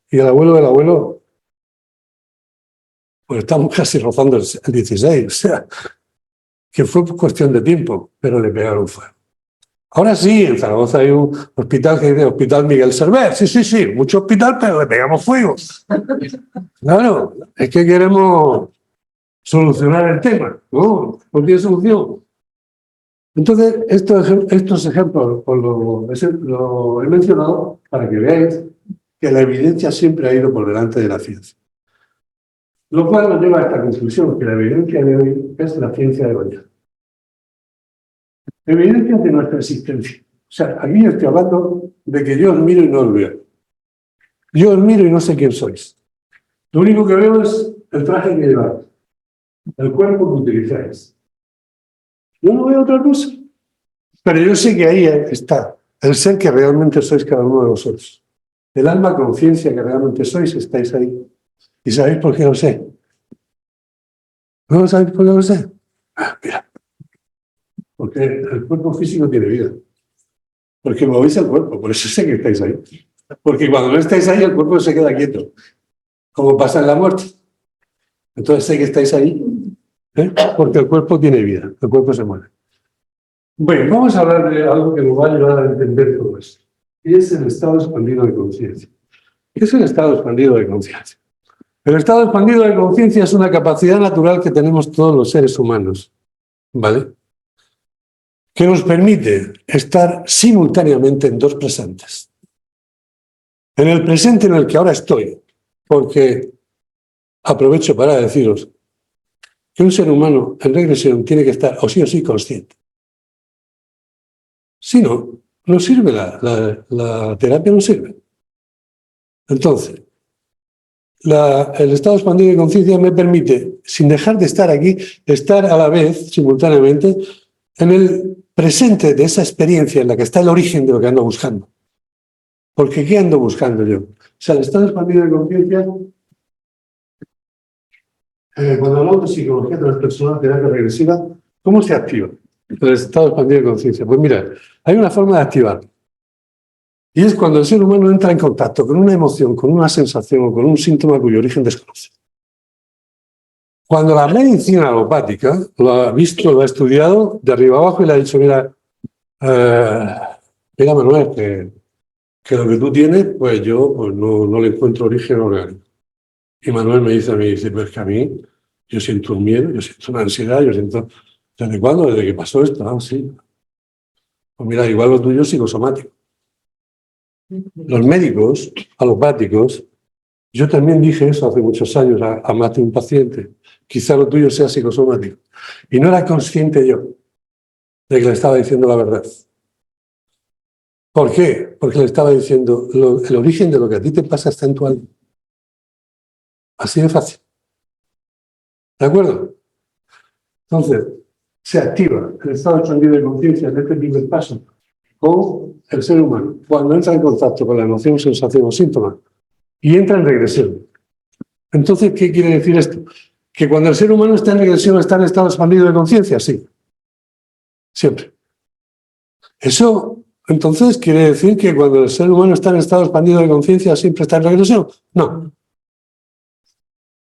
Y el abuelo del abuelo. pues estamos casi rozando el 16, o sea, que fue cuestión de tiempo, pero le pegaron fuego. Ahora sí, en Zaragoza hay un hospital que dice Hospital Miguel Servet. Sí, mucho hospital, pero le pegamos fuego. Claro, es que queremos solucionar el tema, ¿no? No tiene solución. Entonces, estos ejemplos lo he mencionado para que veáis que la evidencia siempre ha ido por delante de la ciencia. Lo cual nos lleva a esta conclusión, que la evidencia de hoy es la ciencia de mañana. Evidencia de nuestra existencia. O sea, aquí estoy hablando de que yo os miro y no os veo. Yo os miro y no sé quién sois. Lo único que veo es el traje que lleváis, el cuerpo que utilizáis. Yo no veo otra cosa. Pero yo sé que ahí está el ser que realmente sois cada uno de vosotros. El alma conciencia que realmente sois, estáis ahí. ¿Y sabéis por qué lo sé? ¿No sabéis por qué lo sé? Mira. Porque el cuerpo físico tiene vida. Porque movéis el cuerpo, por eso sé que estáis ahí. Porque cuando no estáis ahí, el cuerpo se queda quieto. Como pasa en la muerte. Entonces sé que estáis ahí, porque el cuerpo tiene vida, el cuerpo se mueve. Bueno, vamos a hablar de algo que nos va a ayudar a entender todo esto. Y es el estado expandido de conciencia. ¿Qué es el estado expandido de conciencia? El estado expandido de conciencia es una capacidad natural que tenemos todos los seres humanos, ¿vale? Que nos permite estar simultáneamente en dos presentes. En el presente en el que ahora estoy, porque aprovecho para deciros que un ser humano en regresión tiene que estar o sí consciente. Si no, no sirve la terapia, no sirve. Entonces, el estado expandido de conciencia me permite, sin dejar de estar aquí, estar a la vez, simultáneamente, en el presente de esa experiencia en la que está el origen de lo que ando buscando. Porque ¿qué ando buscando yo? O sea, el estado expandido de conciencia, cuando hablamos de psicología transpersonal, terapia regresiva, ¿cómo se activa el estado expandido de conciencia? Pues mira, hay una forma de activar. Y es cuando el ser humano entra en contacto con una emoción, con una sensación o con un síntoma cuyo origen desconoce. Cuando la medicina alopática lo ha visto, lo ha estudiado de arriba abajo y le ha dicho, mira Manuel, que lo que tú tienes, pues yo pues no le encuentro origen orgánico. Y Manuel me dice pues que a mí yo siento un miedo, yo siento una ansiedad, yo siento... ¿Desde cuándo? Desde que pasó esto. Ah, sí. Pues mira, igual lo tuyo es psicosomático. Los médicos alopáticos, yo también dije eso hace muchos años a más de un paciente, quizá lo tuyo sea psicosomático. Y no era consciente yo de que le estaba diciendo la verdad. ¿Por qué? Porque le estaba diciendo, el origen de lo que a ti te pasa está en tu alma. Así de fácil. ¿De acuerdo? Entonces, se activa el estado expandido de conciencia de este primer paso con el ser humano cuando entra en contacto con la emoción, sensación o síntoma y entra en regresión. Entonces, ¿qué quiere decir esto? Que cuando el ser humano está en regresión está en estado expandido de conciencia, sí. Siempre. Eso, entonces, quiere decir que cuando el ser humano está en estado expandido de conciencia siempre está en regresión. No.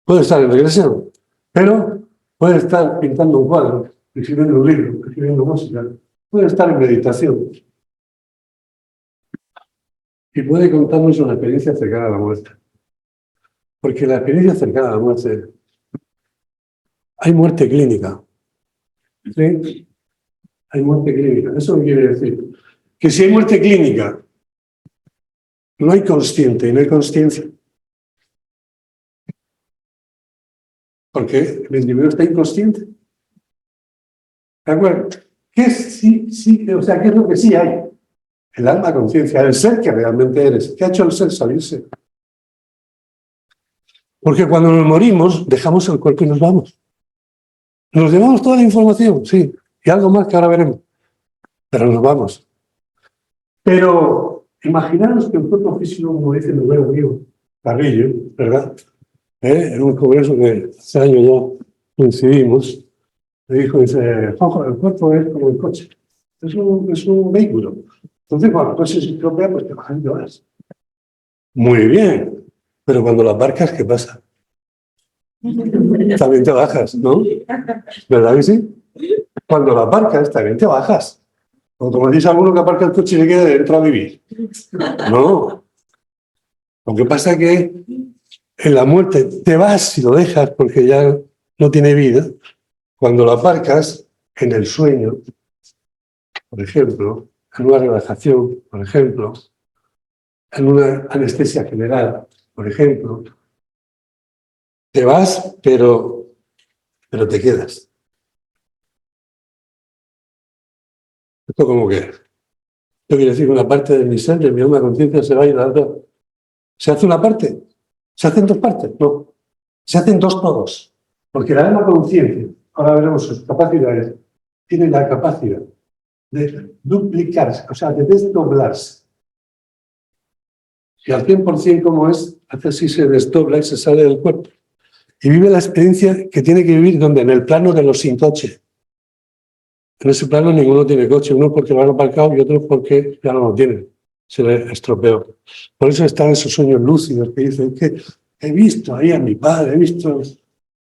Puede estar en regresión, pero puede estar pintando un cuadro, escribiendo un libro, escribiendo música, puede estar en meditación y puede contarnos una experiencia cercana a la muerte. Porque la experiencia cercana a la muerte, hay muerte clínica. ¿Sí? Hay muerte clínica. ¿Eso qué quiere decir? Que si hay muerte clínica, no hay consciente y no hay consciencia. Porque el individuo está inconsciente. ¿De acuerdo? ¿Qué es, o sea, ¿qué es lo que sí hay? El alma conciencia, el ser que realmente eres. ¿Qué ha hecho el ser salirse? Porque cuando nos morimos, dejamos el cuerpo y nos vamos. Nos llevamos toda la información, sí, y algo más que ahora veremos. Pero nos vamos. Pero imaginaros que el cuerpo físico, como dice mi buen amigo Carrillo, ¿verdad? En un congreso que hace años ya coincidimos, me dijo, dice, Juanjo, el cuerpo es como el coche. Es un vehículo. Entonces, cuando el coche se estropea, pues te bajas y te vas. Muy bien. Pero cuando las barcas, ¿qué pasa? también te bajas, ¿no? ¿Verdad que sí? Cuando lo aparcas, también te bajas. O como dice alguno que aparca el coche y le queda dentro a vivir. No. Lo que pasa es que en la muerte te vas y lo dejas porque ya no tiene vida. Cuando lo aparcas en el sueño, por ejemplo, en una relajación, por ejemplo, en una anestesia general, por ejemplo, te vas, pero te quedas. ¿Esto cómo que es? Esto quiere decir que una parte de mi ser, de mi alma conciencia, se va y la otra. ¿Se hace una parte? ¿Se hacen dos partes? No. Se hacen dos todos. Porque la alma conciencia, ahora veremos sus capacidades, tiene la capacidad de duplicarse, o sea, de desdoblarse. Y al 100% como es, hace así, se desdobla y se sale del cuerpo. Y vive la experiencia que tiene que vivir donde, en el plano de los sin coche. En ese plano ninguno tiene coche, uno porque lo han aparcado y otro porque ya no lo tienen. Se le estropeó. Por eso están esos sueños lúcidos que dicen que he visto ahí a mi padre, he visto,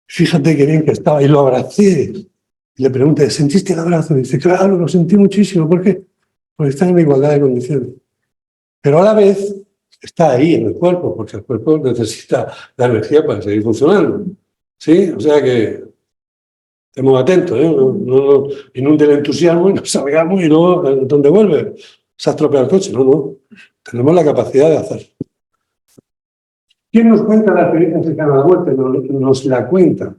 fíjate qué bien que estaba, y lo abracé. Y le pregunté, ¿sentiste el abrazo? Y dice, claro, lo sentí muchísimo. ¿Por qué? Porque están en igualdad de condiciones. Pero a la vez está ahí en el cuerpo, porque el cuerpo necesita la energía para seguir funcionando. ¿Sí? O sea que estemos atentos, ¿eh? No inunde el entusiasmo y nos salgamos y luego, ¿dónde vuelve? Se ha estropeado el coche. No. Tenemos la capacidad de hacer. ¿Quién nos cuenta la experiencia cercana a la muerte? Nos la cuenta.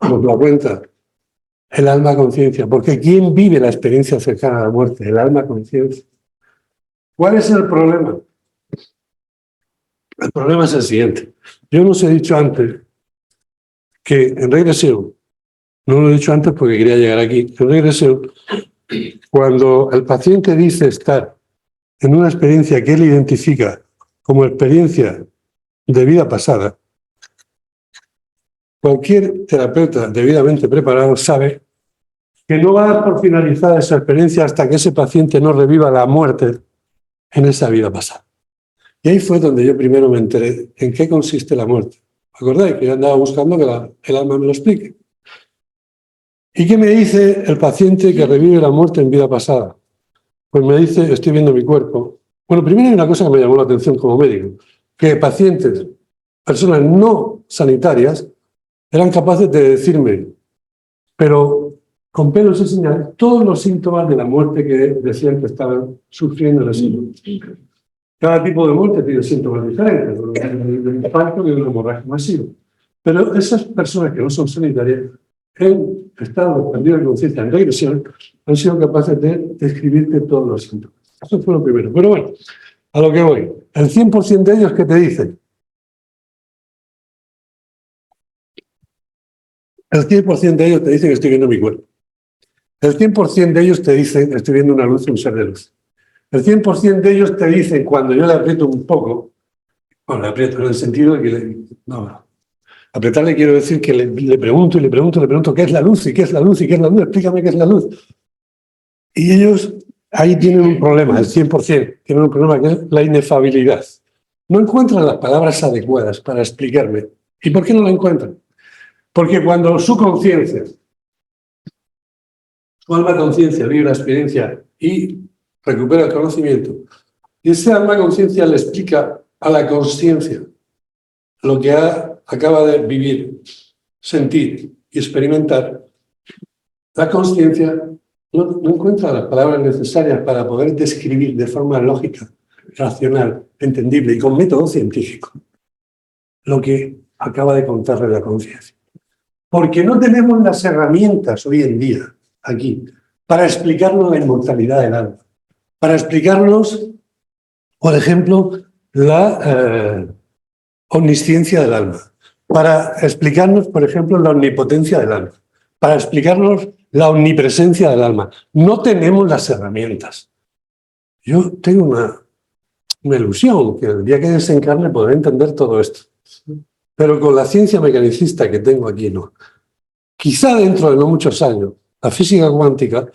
Nos la cuenta el alma conciencia. Porque ¿quién vive la experiencia cercana a la muerte? El alma conciencia. ¿Cuál es el problema? El problema es el siguiente. Yo nos he dicho antes que en regresión, no lo he dicho antes porque quería llegar aquí, en regresión, cuando el paciente dice estar en una experiencia que él identifica como experiencia de vida pasada, cualquier terapeuta debidamente preparado sabe que no va a dar por finalizada esa experiencia hasta que ese paciente no reviva la muerte en esa vida pasada. Y ahí fue donde yo primero me enteré en qué consiste la muerte. ¿Acordáis? Que yo andaba buscando que el alma me lo explique. ¿Y qué me dice el paciente que revive la muerte en vida pasada? Pues me dice, estoy viendo mi cuerpo. Bueno, primero hay una cosa que me llamó la atención como médico, que pacientes, personas no sanitarias, eran capaces de decirme, pero con pelos y señales, todos los síntomas de la muerte que decían que estaban sufriendo en ese momento. Cada tipo de muerte tiene síntomas diferentes, de un infarto y de una hemorragia masiva. Pero esas personas que no son sanitarias, en estado perdido de conciencia, en regresión, han sido capaces de describirte todos los síntomas. Eso fue lo primero. Pero bueno, a lo que voy. El 100% de ellos, ¿qué te dicen? El 100% de ellos te dicen que estoy viendo mi cuerpo. El 100% de ellos te dicen estoy viendo una luz, un ser de luz. El 100% de ellos te dicen, cuando yo le aprieto un poco, bueno, le aprieto en el sentido de que apretarle quiero decir que le pregunto y le pregunto qué es la luz y qué es la luz y qué es la luz, explícame qué es la luz. Y ellos ahí tienen un problema, el 100%, tienen un problema que es la inefabilidad. No encuentran las palabras adecuadas para explicarme. ¿Y por qué no la encuentran? Porque cuando su conciencia, su alma conciencia vive la experiencia y recupera el conocimiento, y ese alma conciencia le explica a la conciencia lo que acaba de vivir, sentir y experimentar, la conciencia no encuentra las palabras necesarias para poder describir de forma lógica, racional, entendible y con método científico lo que acaba de contarle la conciencia. Porque no tenemos las herramientas hoy en día aquí para explicarnos la inmortalidad del alma, para explicarnos, por ejemplo, la omnisciencia del alma, para explicarnos, por ejemplo, la omnipotencia del alma, para explicarnos la omnipresencia del alma. No tenemos las herramientas. Yo tengo una ilusión, que el día que desencarne podré entender todo esto. Pero con la ciencia mecanicista que tengo aquí, no. Quizá dentro de no muchos años, la física cuántica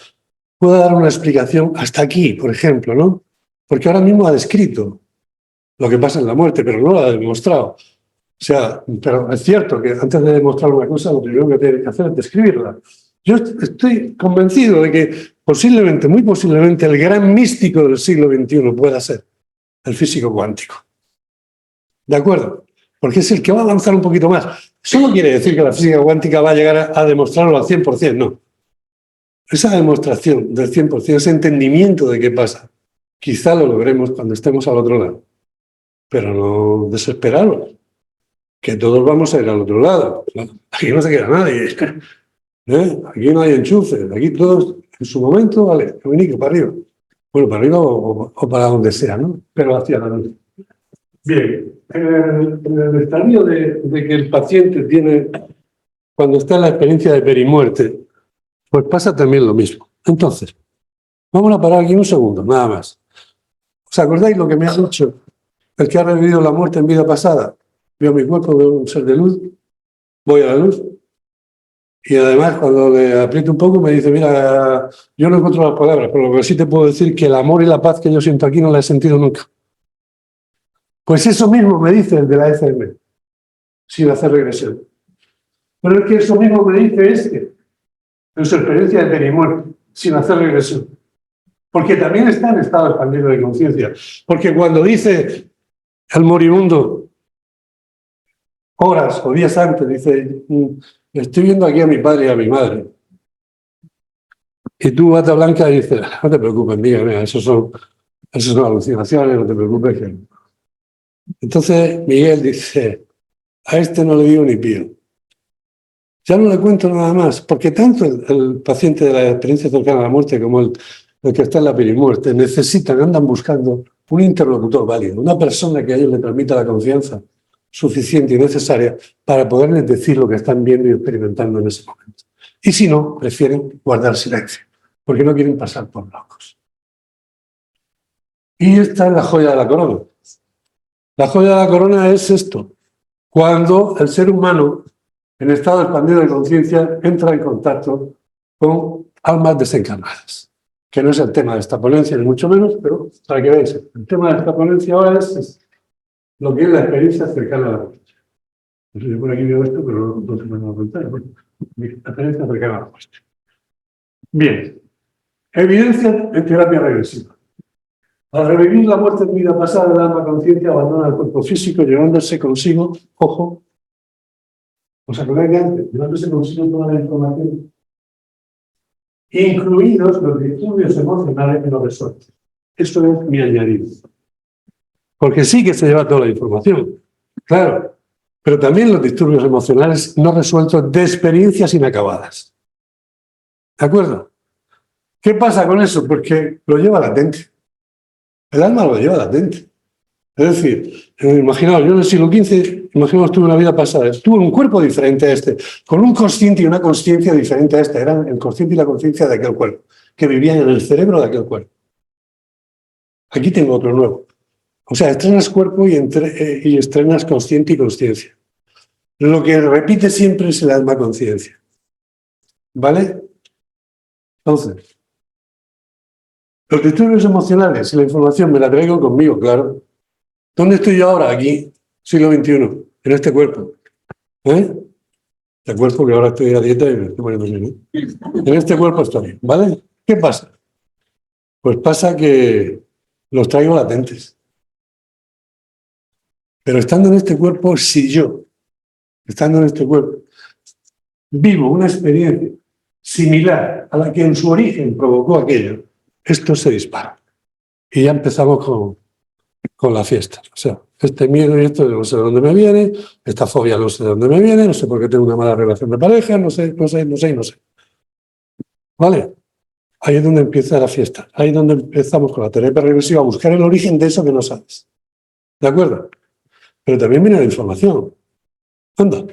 pueda dar una explicación hasta aquí, por ejemplo, ¿no? Porque ahora mismo ha descrito lo que pasa en la muerte, pero no lo ha demostrado. sea, pero es cierto que antes de demostrar una cosa, lo primero que tienes que hacer es describirla. Yo estoy convencido de que posiblemente, muy posiblemente, el gran místico del siglo XXI pueda ser el físico cuántico. ¿De acuerdo? Porque es el que va a avanzar un poquito más. Eso no quiere decir que la física cuántica va a llegar a demostrarlo al 100%, no. Esa demostración del 100%, ese entendimiento de qué pasa, quizá lo logremos cuando estemos al otro lado. Pero no desesperaros, que todos vamos a ir al otro lado. Aquí no se queda nadie. Aquí no hay enchufe. Aquí todos, en su momento, vale, que para arriba. Bueno, para arriba o para donde sea, ¿no? Pero hacia la luz. Bien, en el estadio de que el paciente tiene, cuando está en la experiencia de perimuerte, pues pasa también lo mismo. Entonces, vamos a parar aquí un segundo, nada más. ¿Os acordáis lo que me ha dicho el que ha revivido la muerte en vida pasada? Veo mi cuerpo, veo un ser de luz, voy a la luz, y además cuando le aprieto un poco me dice, mira, yo no encuentro las palabras, pero lo que sí te puedo decir es que el amor y la paz que yo siento aquí no la he sentido nunca. Pues eso mismo me dice el de la FM, sin hacer regresión. Pero es que eso mismo me dice este, en su experiencia de perimuerte, sin hacer regresión. Porque también está en estado expandido de conciencia. Porque cuando dice el moribundo, horas o días antes, dice, estoy viendo aquí a mi padre y a mi madre. Y tú, bata blanca, dices, no te preocupes, mira, eso son alucinaciones, no te preocupes. Entonces Miguel dice, a este no le digo ni pío. Ya no le cuento nada más, porque tanto el paciente de la experiencia cercana a la muerte como el que está en la perimuerte andan buscando un interlocutor válido, una persona que a ellos le permita la confianza suficiente y necesaria para poderles decir lo que están viendo y experimentando en ese momento. Y si no, prefieren guardar silencio, porque no quieren pasar por locos. Y esta es la joya de la corona. La joya de la corona es esto: cuando el ser humano, en estado expandido de conciencia, entra en contacto con almas desencarnadas, que no es el tema de esta ponencia, ni mucho menos, pero para que veáis, el tema de esta ponencia ahora es lo que es la experiencia cercana a la muerte. Yo por aquí veo esto, pero no se me va a contar. La experiencia cercana a la muerte. Bien, evidencia en terapia regresiva. Al revivir la muerte en vida pasada, el alma consciente abandona el cuerpo físico, llevándose consigo, ojo, ¿os acordáis de antes? Llevándose consigo toda la información, incluidos los disturbios emocionales que no resuelven. Eso es mi añadido. Porque sí que se lleva toda la información, claro, pero también los disturbios emocionales no resueltos de experiencias inacabadas. ¿De acuerdo? ¿Qué pasa con eso? Porque lo lleva latente. El alma lo lleva latente. Es decir, imaginaos, yo en el siglo XV, imaginaos, tuve una vida pasada, tuve un cuerpo diferente a este, con un consciente y una consciencia diferente a este. Eran el consciente y la consciencia de aquel cuerpo, que vivían en el cerebro de aquel cuerpo. Aquí tengo otro nuevo. O sea, estrenas cuerpo y estrenas consciente y consciencia. Lo que repite siempre es el alma conciencia. ¿Vale? Entonces, los disturbios emocionales y la información me la traigo conmigo, claro. ¿Dónde estoy yo ahora? Aquí, siglo XXI, en este cuerpo. Este cuerpo que ahora estoy a dieta y me estoy poniendo bien. En este cuerpo estoy, ¿vale? ¿Qué pasa? Pues pasa que los traigo latentes. Pero estando en este cuerpo, si yo, estando en este cuerpo, vivo una experiencia similar a la que en su origen provocó aquello, esto se dispara. Y ya empezamos con la fiesta. O sea, este miedo y esto no sé de dónde me viene, esta fobia no sé de dónde me viene, no sé por qué tengo una mala relación de pareja, no sé. ¿Vale? Ahí es donde empieza la fiesta. Ahí es donde empezamos con la terapia regresiva a buscar el origen de eso que no sabes. ¿De acuerdo? Pero también viene la información. Anda.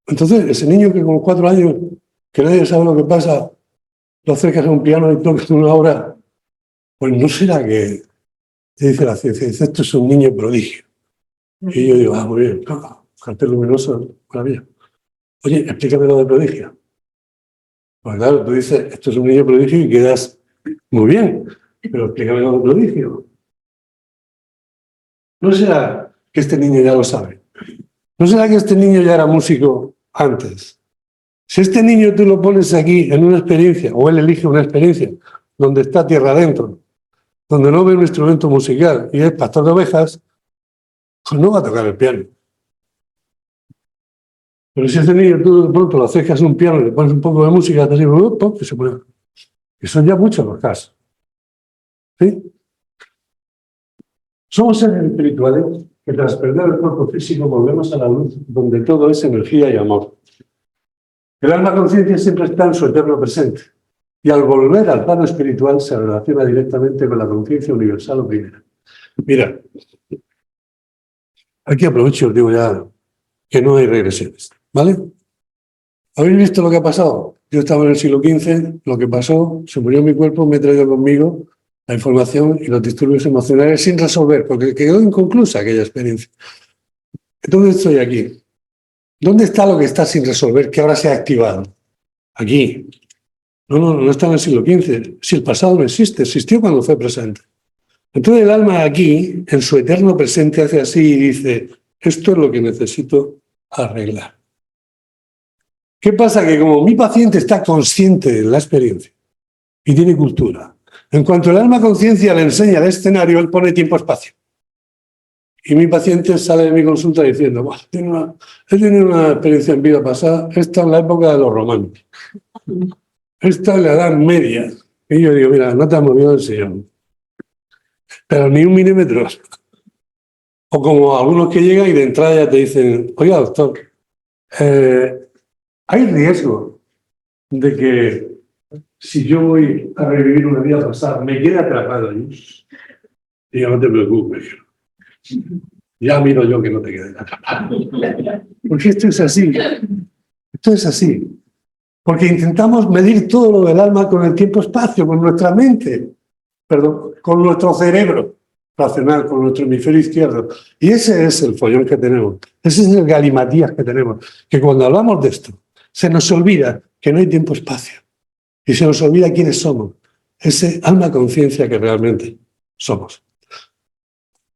Entonces, ese niño que con 4 años, que nadie sabe lo que pasa, lo acercas a un piano y tocas una hora, pues no será que te dice la ciencia, dice, esto es un niño prodigio. Y yo digo, muy bien, cartel luminoso, maravilla. Oye, explícame lo de prodigio. Pues claro, tú dices, esto es un niño prodigio y quedas muy bien, pero explícame lo de prodigio. ¿No será que este niño ya lo sabe? ¿No será que este niño ya era músico antes? Si este niño tú lo pones aquí en una experiencia, o él elige una experiencia, donde está tierra adentro, donde no ve un instrumento musical y es pastor de ovejas, pues no va a tocar el piano. Pero si este niño tú de pronto lo acercas a un piano y le pones un poco de música, así, que se pone. Y son ya muchos los casos. ¿Sí? Somos seres espirituales que tras perder el cuerpo físico volvemos a la luz, donde todo es energía y amor. El alma conciencia siempre está en su eterno presente. Y al volver al plano espiritual se relaciona directamente con la conciencia universal o primera. Mira, aquí aprovecho y os digo ya que no hay regresiones, ¿vale? ¿Habéis visto lo que ha pasado? Yo estaba en el siglo XV, lo que pasó, se murió mi cuerpo, me he traído conmigo la información y los disturbios emocionales sin resolver, porque quedó inconclusa aquella experiencia. Entonces estoy aquí. ¿Dónde está lo que está sin resolver, que ahora se ha activado? Aquí. No está en el siglo XV. Si el pasado no existe, existió cuando fue presente. Entonces el alma aquí, en su eterno presente, hace así y dice, esto es lo que necesito arreglar. ¿Qué pasa? Que como mi paciente está consciente de la experiencia y tiene cultura, en cuanto el alma conciencia le enseña el escenario, él pone tiempo-espacio. Y mi paciente sale de mi consulta diciendo, he tenido una experiencia en vida pasada, esta es la época de los romanos. Esta es la Edad Media. Y yo digo, mira, no te has movido del sillón. Pero ni un milímetro. O como algunos que llegan y de entrada ya te dicen, oiga, doctor, hay riesgo de que si yo voy a revivir una vida pasada, me quede atrapado allí. Y yo, no te preocupes. Ya miro yo que no te quedes atrapado. Porque esto es así. Esto es así. Porque intentamos medir todo lo del alma con el tiempo-espacio, con nuestra mente, perdón, con nuestro cerebro racional, con nuestro hemisferio izquierdo. Y ese es el follón que tenemos. Ese es el galimatías que tenemos. Que cuando hablamos de esto, se nos olvida que no hay tiempo-espacio. Y se nos olvida quiénes somos. Ese alma-conciencia que realmente somos.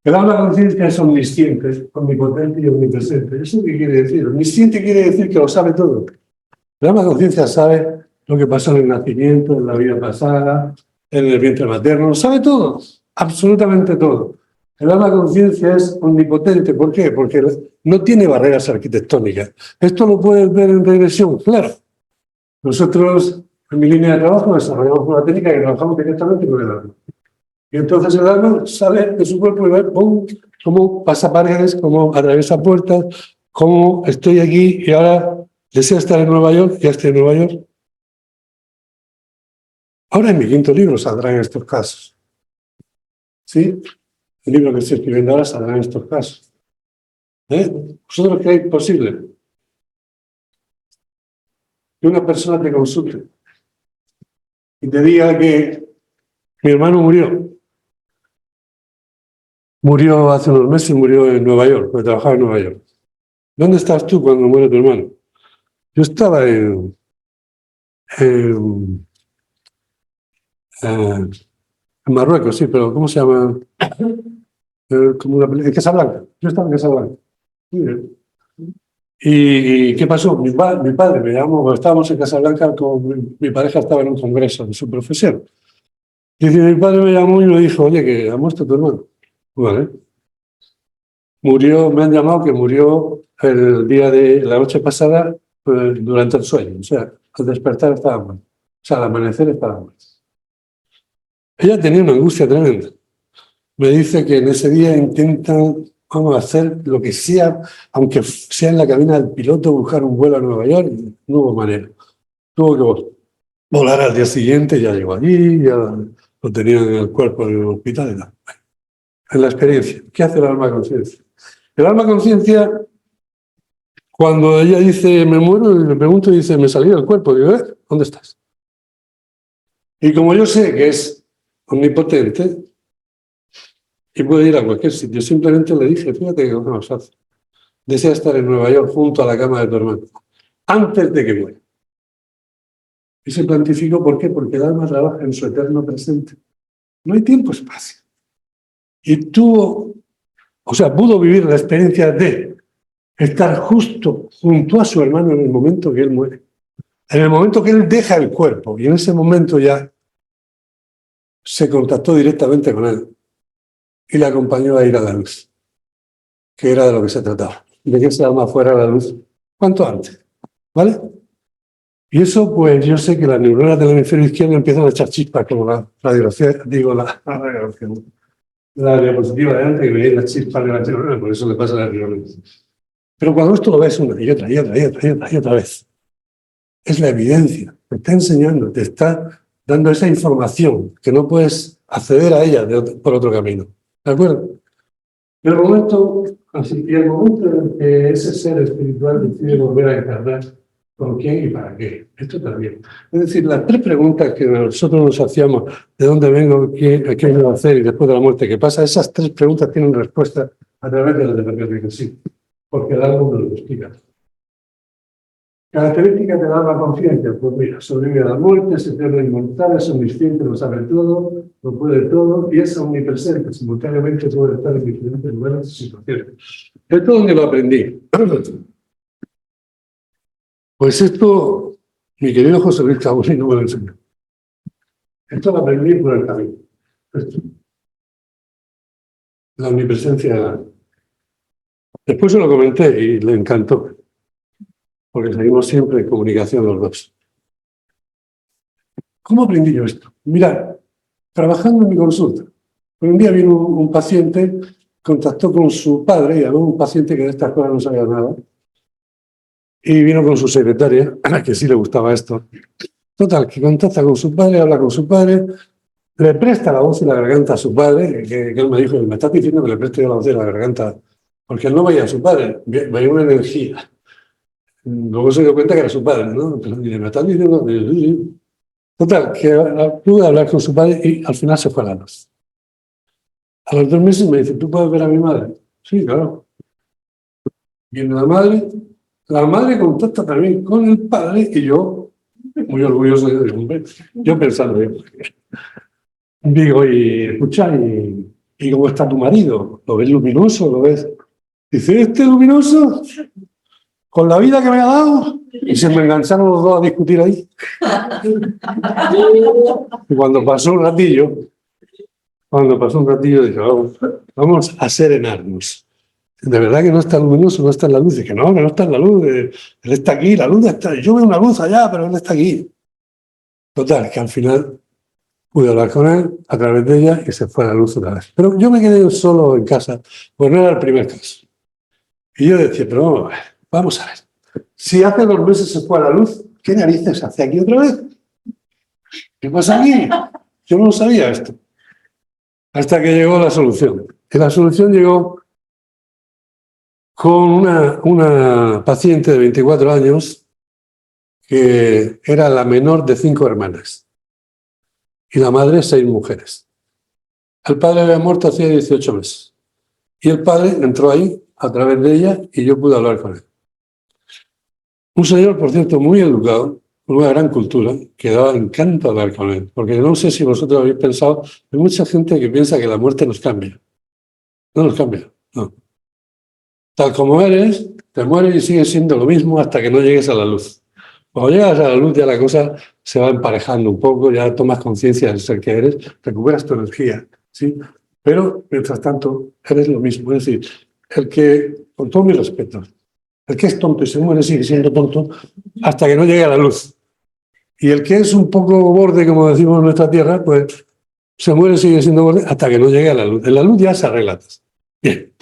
El alma-conciencia es omnisciente, omnipotente y omnipresente. ¿Eso qué quiere decir? Omnisciente quiere decir que lo sabe todo. El alma-conciencia sabe lo que pasó en el nacimiento, en la vida pasada, en el vientre materno, lo sabe todo, absolutamente todo. El alma-conciencia es omnipotente. ¿Por qué? Porque no tiene barreras arquitectónicas. ¿Esto lo puedes ver en regresión? Claro. Nosotros, en mi línea de trabajo, desarrollamos una técnica que trabajamos directamente con el alma. Y entonces el alma sale de su cuerpo y ve cómo pasa paredes, cómo atraviesa puertas, cómo estoy aquí y ahora deseo estar en Nueva York, ya estoy en Nueva York. Ahora en mi quinto libro saldrán estos casos. ¿Sí? El libro que estoy escribiendo ahora saldrán estos casos. ¿Vosotros creéis posible que una persona te consulte y te diga que mi hermano murió? Murió hace unos meses, murió en Nueva York, porque trabajaba en Nueva York. ¿Dónde estás tú cuando muere tu hermano? Yo estaba en Marruecos, sí, pero ¿cómo se llama? En Casablanca. Yo estaba en Casablanca. ¿Y qué pasó? Mi padre me llamó, estábamos en Casablanca, mi pareja estaba en un congreso de su profesión. Y mi padre me llamó y me dijo, oye, que ha muerto tu hermano. Vale. Murió, me han llamado que murió el día de la noche pasada durante el sueño. O sea, al despertar estaba muerto. O sea, al amanecer estaba muerto. Ella tenía una angustia tremenda. Me dice que en ese día intentan, vamos a hacer lo que sea, aunque sea en la cabina del piloto, buscar un vuelo a Nueva York, y no hubo manera. Tuvo que volar al día siguiente, ya llegó allí, ya lo tenían en el cuerpo en el hospital y tal. En la experiencia. ¿Qué hace el alma conciencia? El alma conciencia, cuando ella dice, me muero, y le pregunto y dice, me salí del cuerpo, digo, ¿dónde estás? Y como yo sé que es omnipotente y puede ir a cualquier sitio, simplemente le dije, fíjate que cosa más fácil. Desea estar en Nueva York junto a la cama de tu hermano, antes de que muera. Y se plantificó, ¿por qué? Porque el alma trabaja en su eterno presente. No hay tiempo-espacio. Y pudo vivir la experiencia de estar justo junto a su hermano en el momento que él muere. En el momento que él deja el cuerpo, y en ese momento ya se contactó directamente con él y le acompañó a ir a la luz, que era de lo que se trataba, de que ese alma fuera a la luz cuanto antes, ¿vale? Y eso, pues yo sé que las neuronas del hemisferio izquierdo empiezan a echar chispas, como la radiografía, digo, la diapositiva de antes, que veía las chispas de las neuronas, por eso le pasa a las neuronas. Pero cuando esto lo ves una y otra y otra y otra y otra y otra vez, es la evidencia, te está enseñando, te está dando esa información que no puedes acceder a ella por otro camino. ¿De acuerdo? Y el momento en el que ese ser espiritual decide volver a encarnar, ¿con quién y para qué? Esto también. Es decir, las tres preguntas que nosotros nos hacíamos, ¿de dónde vengo? ¿Qué vengo a hacer? Y después de la muerte, ¿qué pasa? Esas tres preguntas tienen respuesta a través de la terapia regresiva, porque el alma nos lo explica. Características del alma consciente, pues mira, sobrevive a la muerte, es eterno inmortal, es omnisciente, lo sabe todo, lo puede todo y es omnipresente, simultáneamente puede estar en diferentes lugares y situaciones. ¿Esto dónde lo aprendí? Pues esto, mi querido José Luis Cabulí no me lo enseñó. Esto lo aprendí por el camino. Esto. La omnipresencia del alma. Después se lo comenté y le encantó, porque seguimos siempre en comunicación los dos. ¿Cómo aprendí yo esto? Mirad, trabajando en mi consulta, un día vino un paciente, contactó con su padre, y un paciente que de estas cosas no sabía nada, y vino con su secretaria, a la que sí le gustaba esto. Total, que contacta con su padre, habla con su padre, le presta la voz y la garganta a su padre, que él me dijo, me estás diciendo que le preste yo la voz y la garganta, porque él no veía a su padre, veía una energía. Luego se dio cuenta que era su padre, ¿no? Y me están diciendo... Total, que pude hablar con su padre y al final se fue a la luz. A los 2 meses me dice, ¿tú puedes ver a mi madre? Sí, claro. Viene la madre contacta también con el padre y yo, muy orgulloso de hombre, yo pensando, digo, y escucha, ¿y cómo está tu marido? ¿Lo ves luminoso? ¿Lo ves? Dice, ¿este luminoso? Con la vida que me ha dado. Y se me engancharon los dos a discutir ahí. Y cuando pasó un ratillo, dije, vamos a serenarnos. De verdad que no está luminoso, no está en la luz. Dije, no, que no está en la luz. Él está aquí, la luz está. Yo veo una luz allá, pero él está aquí. Total, que al final pude hablar con él a través de ella y se fue a la luz otra vez. Pero yo me quedé solo en casa, pues no era el primer caso. Y yo decía, pero vamos a ver. Si hace 2 meses se fue a la luz, ¿qué narices hace aquí otra vez? ¿Qué pasa aquí? Yo no sabía esto. Hasta que llegó la solución. Y la solución llegó con una paciente de 24 años que era la menor de 5 hermanas. Y la madre 6 mujeres. El padre había muerto hacía 18 meses. Y el padre entró ahí a través de ella y yo pude hablar con él. Un señor, por cierto, muy educado, con una gran cultura, que daba encanto hablar con él. Porque no sé si vosotros habéis pensado, hay mucha gente que piensa que la muerte nos cambia. No nos cambia, no. Tal como eres, te mueres y sigues siendo lo mismo hasta que no llegues a la luz. Cuando llegas a la luz ya la cosa se va emparejando un poco, ya tomas conciencia del ser que eres, recuperas tu energía, ¿sí? Pero, mientras tanto, eres lo mismo. Es decir, el que, con todo mi respeto, el que es tonto y se muere sigue siendo tonto hasta que no llegue a la luz. Y el que es un poco borde, como decimos en nuestra tierra, pues se muere sigue siendo borde hasta que no llegue a la luz. En la luz ya se arregla. Bien.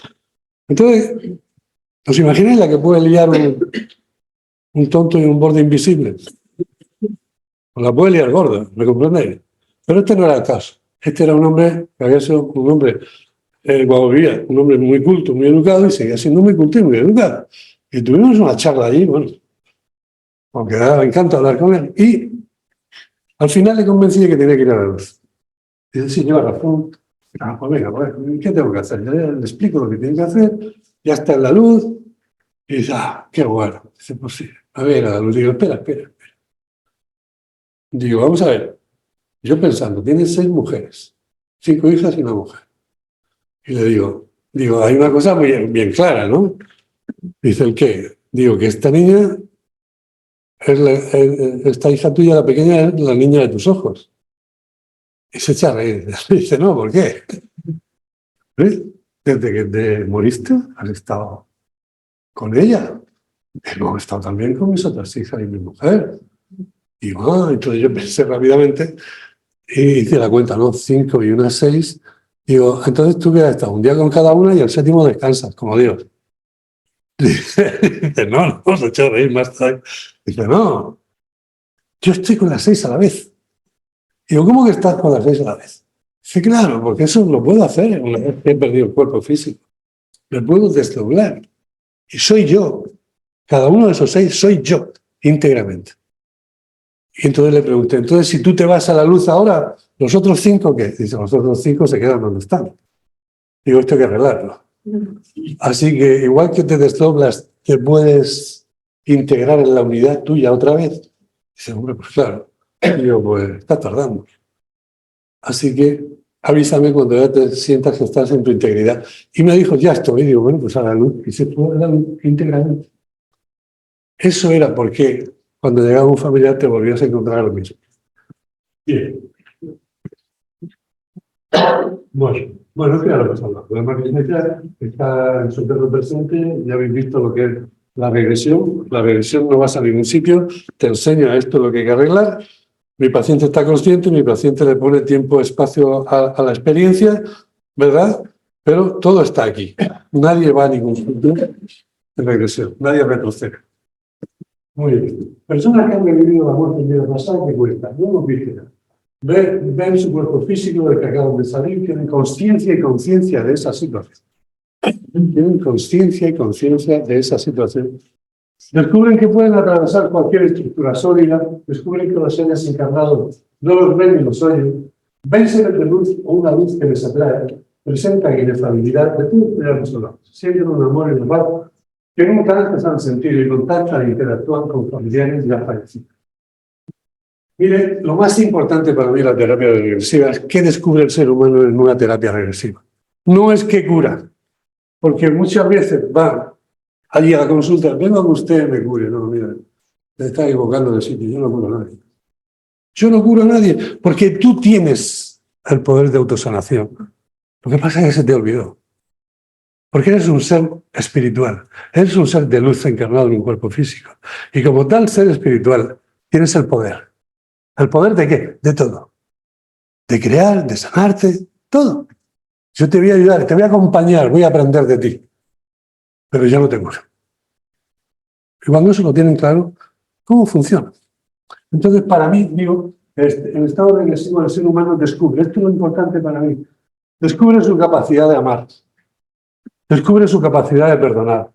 Entonces, ¿os imagináis la que puede liar un tonto y un borde invisible? O la puede liar gorda, ¿me comprendéis? Pero este no era el caso. Este era un hombre que había sido un hombre, cuando vivía, un hombre muy culto, muy educado, y seguía siendo muy culto y muy educado. Y tuvimos una charla allí, bueno, aunque daba encanto hablar con él. Y al final le convencí de que tenía que ir a la luz. Y dice, sí, lleva razón. Pues venga, pues, ¿qué tengo que hacer? Le explico lo que tiene que hacer, ya está en la luz. Y dice, qué bueno. Dice, pues sí, a ver, a la luz. Digo, espera. Digo, vamos a ver. Yo pensando, tiene 6 mujeres, 5 hijas y una mujer. Y le digo, hay una cosa muy bien clara, ¿no? Dice, ¿el qué? Digo que esta niña, esta hija tuya, la pequeña, es la niña de tus ojos. Y se echa a reír. Dice, no, ¿por qué? ¿Ves? Desde que te moriste, has estado con ella. Pero he estado también con mis otras hijas y mi mujer. Y entonces yo pensé rápidamente y hice la cuenta, ¿no? 5 y 1 es 6. Digo, entonces tú que has estado un día con cada una y el séptimo descansas, como Dios. Dice, no, se echó a reír más tarde. Dice, no, yo estoy con las 6 a la vez. Digo, ¿cómo que estás con las 6 a la vez? Dice, claro, porque eso lo puedo hacer una vez que he perdido el cuerpo físico. Me puedo desdoblar. Y soy yo. Cada uno de esos 6 soy yo, íntegramente. Y entonces le pregunté, entonces si tú te vas a la luz ahora, ¿los otros 5 qué? Dice, los otros 5 se quedan donde están. Digo, esto hay que arreglarlo. Así que igual que te desdoblas, te puedes integrar en la unidad tuya otra vez. Dice, hombre, pues claro. Digo, pues está tardando. Así que avísame cuando ya te sientas que estás en tu integridad. Y me dijo, ya estoy. Y digo, bueno, pues a la luz. Y se fue a la luz íntegramente. Eso era porque cuando llegaba un familiar te volvías a encontrar lo mismo. Bien. Bueno, es que ya lo hemos hablado. La magnesia está en su terreno presente. Ya habéis visto lo que es la regresión. La regresión no vas a ningún sitio. Te enseña esto lo que hay que arreglar. Mi paciente está consciente, mi paciente le pone tiempo, espacio a la experiencia, ¿verdad? Pero todo está aquí. Nadie va a ningún sitio en regresión. Nadie retrocede. Muy bien. Personas que han vivido la muerte en vida pasada, ¿qué cuentan? No nos dicen nada. Ven su cuerpo físico del que acaban de salir, tienen consciencia y conciencia de esa situación. Tienen consciencia y conciencia de esa situación. Descubren que pueden atravesar cualquier estructura sólida, descubren que los seres encarnados no los ven ni los oyen, ven seres de luz o una luz que les atrae, presentan inefabilidad, de todo esto ya hemos hablado. Sienten un amor y un paz que nunca antes han sentido y contactan e interactúan con familiares ya fallecidos. Mire, lo más importante para mí en la terapia regresiva es qué descubre el ser humano en una terapia regresiva. No es que cura, porque muchas veces va allí a la consulta, venga usted, me cure. No, mira, te está equivocando de sitio, yo no curo a nadie. Yo no curo a nadie, porque tú tienes el poder de autosanación. Lo que pasa es que se te olvidó. Porque eres un ser espiritual, eres un ser de luz encarnado en un cuerpo físico. Y como tal ser espiritual, tienes el poder. ¿El poder de qué? De todo. De crear, de sanarte, todo. Yo te voy a ayudar, te voy a acompañar, voy a aprender de ti. Pero yo no te curo. Y cuando eso lo tienen claro, ¿cómo funciona? Entonces, para mí, digo, el estado regresivo del ser humano descubre, esto es lo importante para mí, descubre su capacidad de amar, descubre su capacidad de perdonar,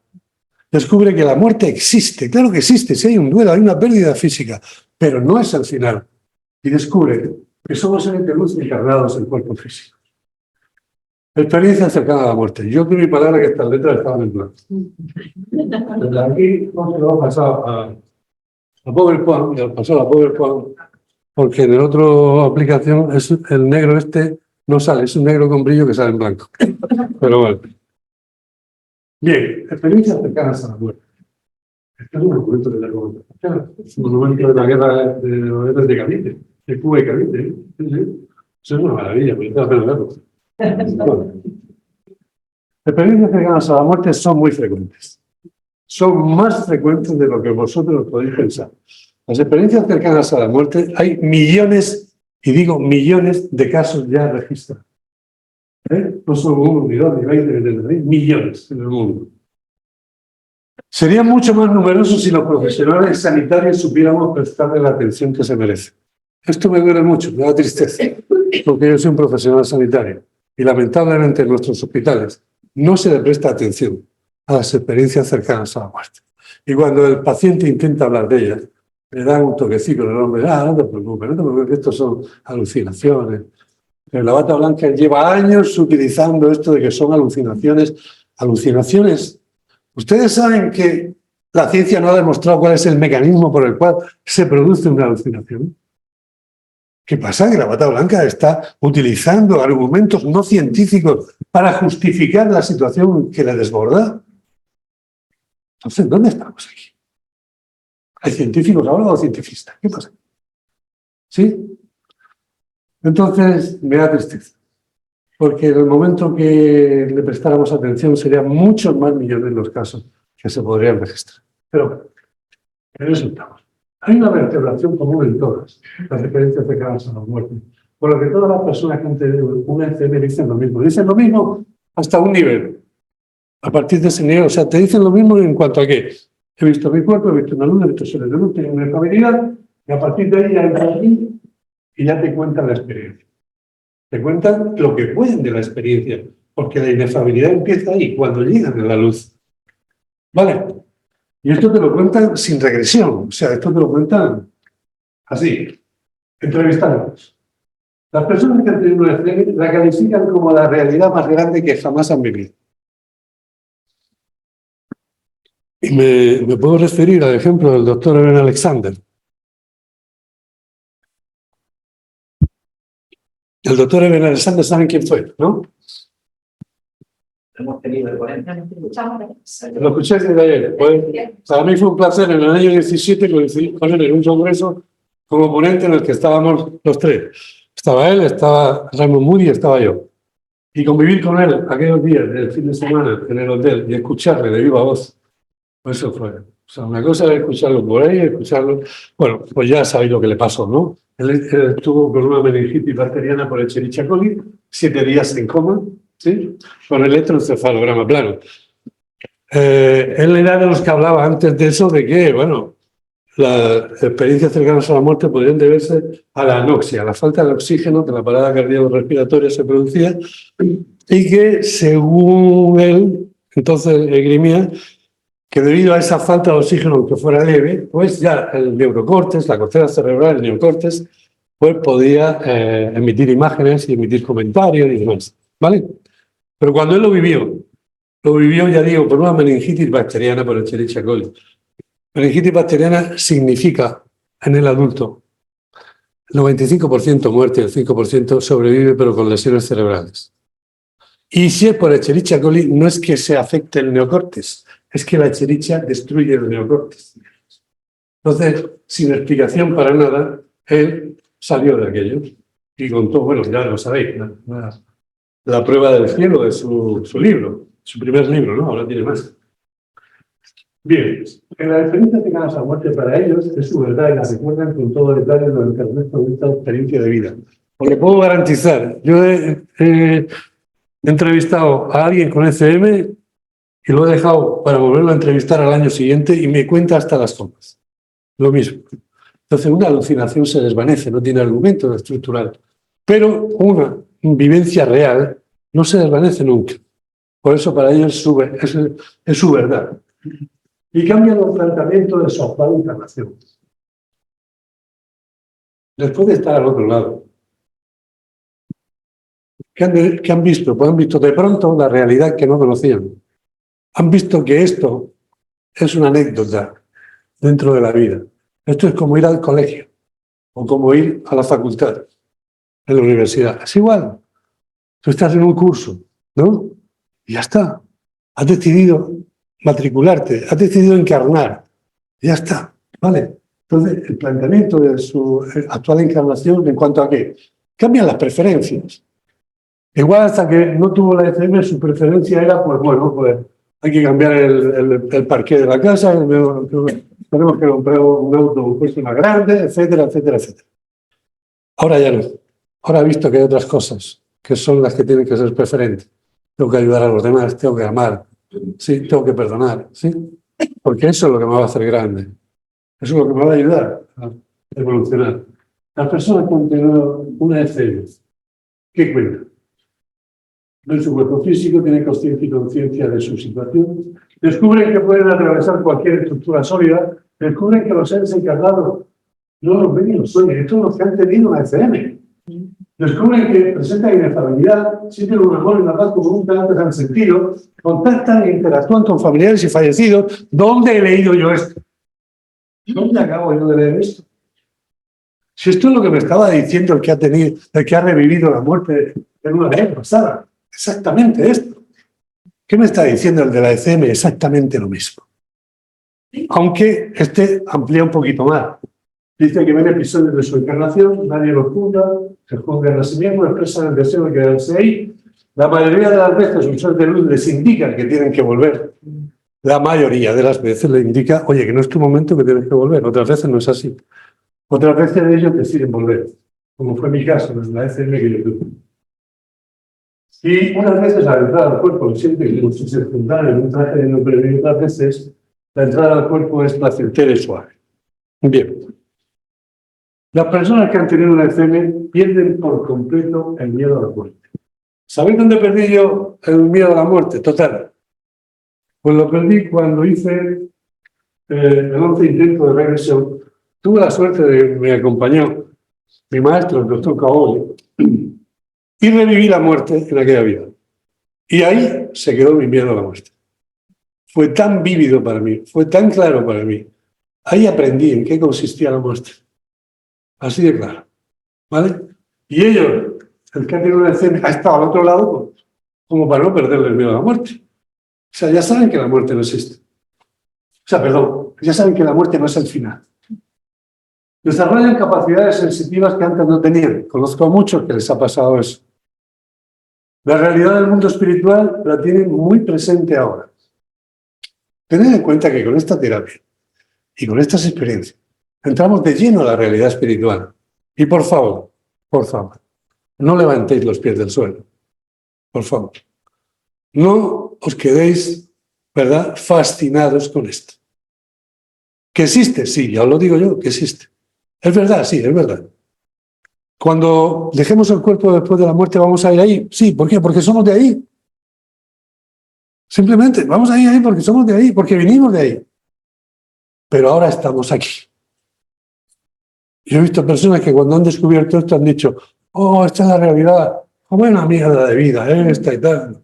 descubre que la muerte existe, claro que existe, si hay un duelo, hay una pérdida física, pero no es el final. Y descubre que somos seres de luz encarnados en cuerpo físico. Experiencia cercana a la muerte. Yo tuve mi palabra que estas letras estaban en blanco. Desde aquí no se lo va a pasar a PowerPoint, y pasó a PowerPoint, porque en la otra aplicación es el negro este no sale, es un negro con brillo que sale en blanco. Pero bueno. Bien, experiencias cercanas a la muerte. Este es un monumento de la guerra. Es un monumento de la guerra de Caliente, de Cuba y Caliente. ¿Sí? Sí. Eso es una maravilla, pero está a verlo. Bueno. Experiencias cercanas a la muerte son muy frecuentes. Son más frecuentes de lo que vosotros podéis pensar. Las experiencias cercanas a la muerte, hay millones, y digo millones, de casos ya registrados. No son 1, ni 2, ni 20, ni 30, millones en el mundo. Serían mucho más numerosos si los profesionales sanitarios supiéramos prestarle la atención que se merece. Esto me duele mucho, me da tristeza, porque yo soy un profesional sanitario y lamentablemente en nuestros hospitales no se le presta atención a las experiencias cercanas a la muerte. Y cuando el paciente intenta hablar de ellas, le dan un toquecito en el hombre, no te preocupes, que estos son alucinaciones. Pero la bata blanca lleva años utilizando esto de que son alucinaciones. Alucinaciones. Ustedes saben que la ciencia no ha demostrado cuál es el mecanismo por el cual se produce una alucinación. ¿Qué pasa? Que la bata blanca está utilizando argumentos no científicos para justificar la situación que le desborda. Entonces, ¿dónde estamos aquí? ¿Hay científicos ahora o cientifistas? ¿Qué pasa? ¿Sí? Entonces, me da tristeza. Porque en el momento que le prestáramos atención serían muchos más millones los casos que se podrían registrar. Pero en eso estamos. Hay una vertebración común en todas las experiencias cercanas a la muerte. Por lo que todas las personas que han tenido un ECM dicen lo mismo. Dicen lo mismo hasta un nivel. A partir de ese nivel, o sea, te dicen lo mismo en cuanto a que he visto mi cuerpo, he visto una luz, he visto seres de luz, tengo una estabilidad, y a partir de ahí ya entran aquí y ya te cuentan la experiencia. Te cuentan lo que pueden de la experiencia, porque la inefabilidad empieza ahí, cuando llegan a la luz. ¿Vale? Y esto te lo cuentan sin regresión, o sea, esto te lo cuentan así, entrevistándolos. Las personas que han tenido una ECM la califican como la realidad más grande que jamás han vivido. Y me puedo referir al ejemplo del doctor Eben Alexander. El doctor Eben Alexander, ¿saben quién fue? ¿No? Hemos tenido el 40. Lo escuché desde ayer. Pues, para mí fue un placer en el año 17 coincidir con él en un congreso como ponente en el que estábamos los tres. Estaba él, estaba Raymond Moody y estaba yo. Y convivir con él aquellos días del fin de semana en el hotel y escucharle de viva voz, pues eso fue. O sea, una cosa es escucharlo por ahí, escucharlo. Bueno, pues ya sabéis lo que le pasó, ¿no? Él estuvo con una meningitis bacteriana por Escherichia coli, 7 días en coma, ¿sí? Con electroencefalograma plano. Él era de los que hablaba antes de eso, de que, bueno, las experiencias cercanas a la muerte podrían deberse a la anoxia, a la falta de oxígeno de la parada cardiorrespiratoria se producía, y que, según él, entonces esgrimía que debido a esa falta de oxígeno, aunque fuera leve, pues ya el neurocórtex, la corteza cerebral, el neocórtex, pues podía emitir imágenes y emitir comentarios y demás, ¿vale? Pero cuando él lo vivió, ya digo, por una meningitis bacteriana por Escherichia coli. Meningitis bacteriana significa, en el adulto, el 95% muerte y el 5% sobrevive, pero con lesiones cerebrales. Y si es por Escherichia coli, no es que se afecte el neocórtex, es que la Escherichia destruye el neocórtex. Entonces, sin explicación para nada, él salió de aquello y contó, bueno, ya lo sabéis, la prueba del cielo de su libro, su primer libro, ¿no? Ahora tiene más. Bien, en la experiencia de ganas a muerte para ellos es su verdad y la recuerdan con todo detalle durante el resto de esta experiencia de vida. Porque puedo garantizar, yo he entrevistado a alguien con ECM y lo he dejado para volverlo a entrevistar al año siguiente y me cuenta hasta las comas. Lo mismo. Entonces, una alucinación se desvanece, no tiene argumento estructural. Pero una vivencia real no se desvanece nunca. Por eso para ellos es su verdad. Y cambian el planteamiento de su actual encarnación. Después de estar al otro lado, ¿qué han visto? Pues han visto de pronto la realidad que no conocían. Han visto que esto es una anécdota dentro de la vida. Esto es como ir al colegio o como ir a la facultad, en la universidad. Es igual. Tú estás en un curso, ¿no? Y ya está. Has decidido matricularte, has decidido encarnar. Y ya está. ¿Vale? Entonces, el planteamiento de su actual encarnación, ¿en cuanto a qué? Cambian las preferencias. Igual hasta que no tuvo la ECM, su preferencia era, pues bueno, pues hay que cambiar el parqué de la casa, tenemos que comprar un auto, un coche más grande, etcétera, etcétera, etcétera. Ahora ya no. Ahora he visto que hay otras cosas que son las que tienen que ser preferentes. Tengo que ayudar a los demás, tengo que amar, sí, tengo que perdonar, ¿sí? Porque eso es lo que me va a hacer grande. Eso es lo que me va a ayudar a evolucionar. Las personas que han tenido una ECM, ¿qué cuentan? Ven su cuerpo físico, tienen consciencia y conciencia de su situación, descubren que pueden atravesar cualquier estructura sólida, descubren que los seres encarnados no los ven y los sueñan. Estos son los que han tenido una ECM. Descubren que presentan inestabilidad, sienten un amor y una paz como nunca antes han sentido, contactan e interactúan con familiares y fallecidos. ¿Dónde he leído yo esto? ¿Dónde acabo yo de leer esto? Si esto es lo que me estaba diciendo el que ha revivido la muerte en una vez pasada. Exactamente esto. ¿Qué me está diciendo el de la ECM? Exactamente lo mismo. Aunque este amplía un poquito más. Dice que ven episodios de su encarnación, nadie lo juzga, se juzgan a sí mismos, expresan el deseo de quedarse ahí. La mayoría de las veces un ser de luz les indica que tienen que volver. La mayoría de las veces le indica, oye, que no es tu momento, que tienes que volver. Otras veces no es así. Otras veces ellos deciden volver, como fue mi caso en la ECM que yo tuve. Y unas veces al entrar al cuerpo, siempre como si se juntara en un traje de neopreno, y otras veces la entrada al cuerpo es placentera y suave. Bien. Las personas que han tenido una ECM pierden por completo el miedo a la muerte. ¿Sabéis dónde perdí yo el miedo a la muerte? Total. Pues lo perdí cuando hice el 11 intento de regresión. Tuve la suerte de que me acompañó mi maestro, el doctor Kaoli, y reviví la muerte en aquella vida. Y ahí se quedó mi miedo a la muerte. Fue tan vívido para mí, fue tan claro para mí. Ahí aprendí en qué consistía la muerte. Así de claro. ¿Vale? Y ellos, el que ha tenido una escena, ha estado al otro lado, pues, como para no perderle el miedo a la muerte. O sea, ya saben que la muerte no existe. O sea, perdón, ya saben que la muerte no es el final. Desarrollan capacidades sensitivas que antes no tenían. Conozco a muchos que les ha pasado eso. La realidad del mundo espiritual la tienen muy presente ahora. Tened en cuenta que con esta terapia y con estas experiencias entramos de lleno a la realidad espiritual. Y por favor, no levantéis los pies del suelo. Por favor. No os quedéis, ¿verdad?, fascinados con esto. ¿Que existe? Sí, ya os lo digo yo, que existe. Es verdad, sí, es verdad. Cuando dejemos el cuerpo después de la muerte, ¿vamos a ir ahí? Sí, ¿por qué? Porque somos de ahí. Simplemente, vamos a ir ahí porque somos de ahí, porque venimos de ahí. Pero ahora estamos aquí. Yo he visto personas que cuando han descubierto esto han dicho, oh, esta es la realidad, como una mierda de vida, esta y tal.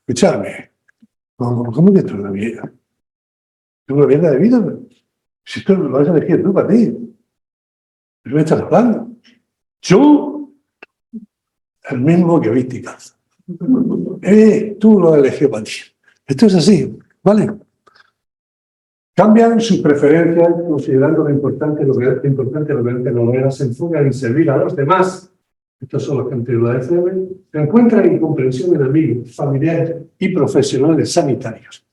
Escuchadme, ¿cómo que esto es una mierda? ¿Es una mierda de vida? Si esto lo vas a elegir tú para ti. ¿Qué me estás hablando? Yo, el mismo que viste y calza. Tú lo has elegido para ti. Esto es así, ¿vale? Cambian sus preferencias considerando lo importante, lo que no era, se enfocan en servir a los demás. Estos son los que han tenido la ECM. Se encuentran incomprensión en amigos, familiares y profesionales sanitarios.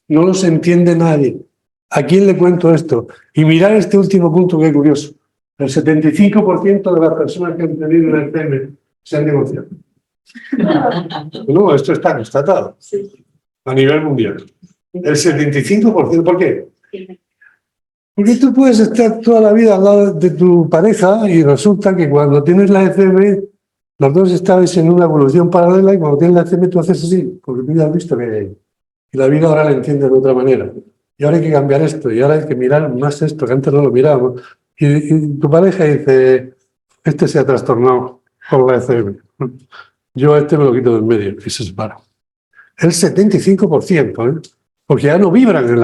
No los entiende nadie. ¿A quién le cuento esto? Y mirad este último punto que es curioso. El 75% de las personas que han tenido la ECM se han divorciado. No, esto está constatado a nivel mundial. El 75%. ¿Por qué? Porque tú puedes estar toda la vida al lado de tu pareja y resulta que cuando tienes la ECM, los dos estáis en una evolución paralela y cuando tienes la ECM tú haces así, porque tú ya has visto que y la vida ahora la entiendes de otra manera. Y ahora hay que cambiar esto, y ahora hay que mirar más esto, que antes no lo mirábamos. Y tu pareja dice, este se ha trastornado por la ECM. Yo a este me lo quito del medio y se separa. El 75%, ¿eh? Porque ya no vibran en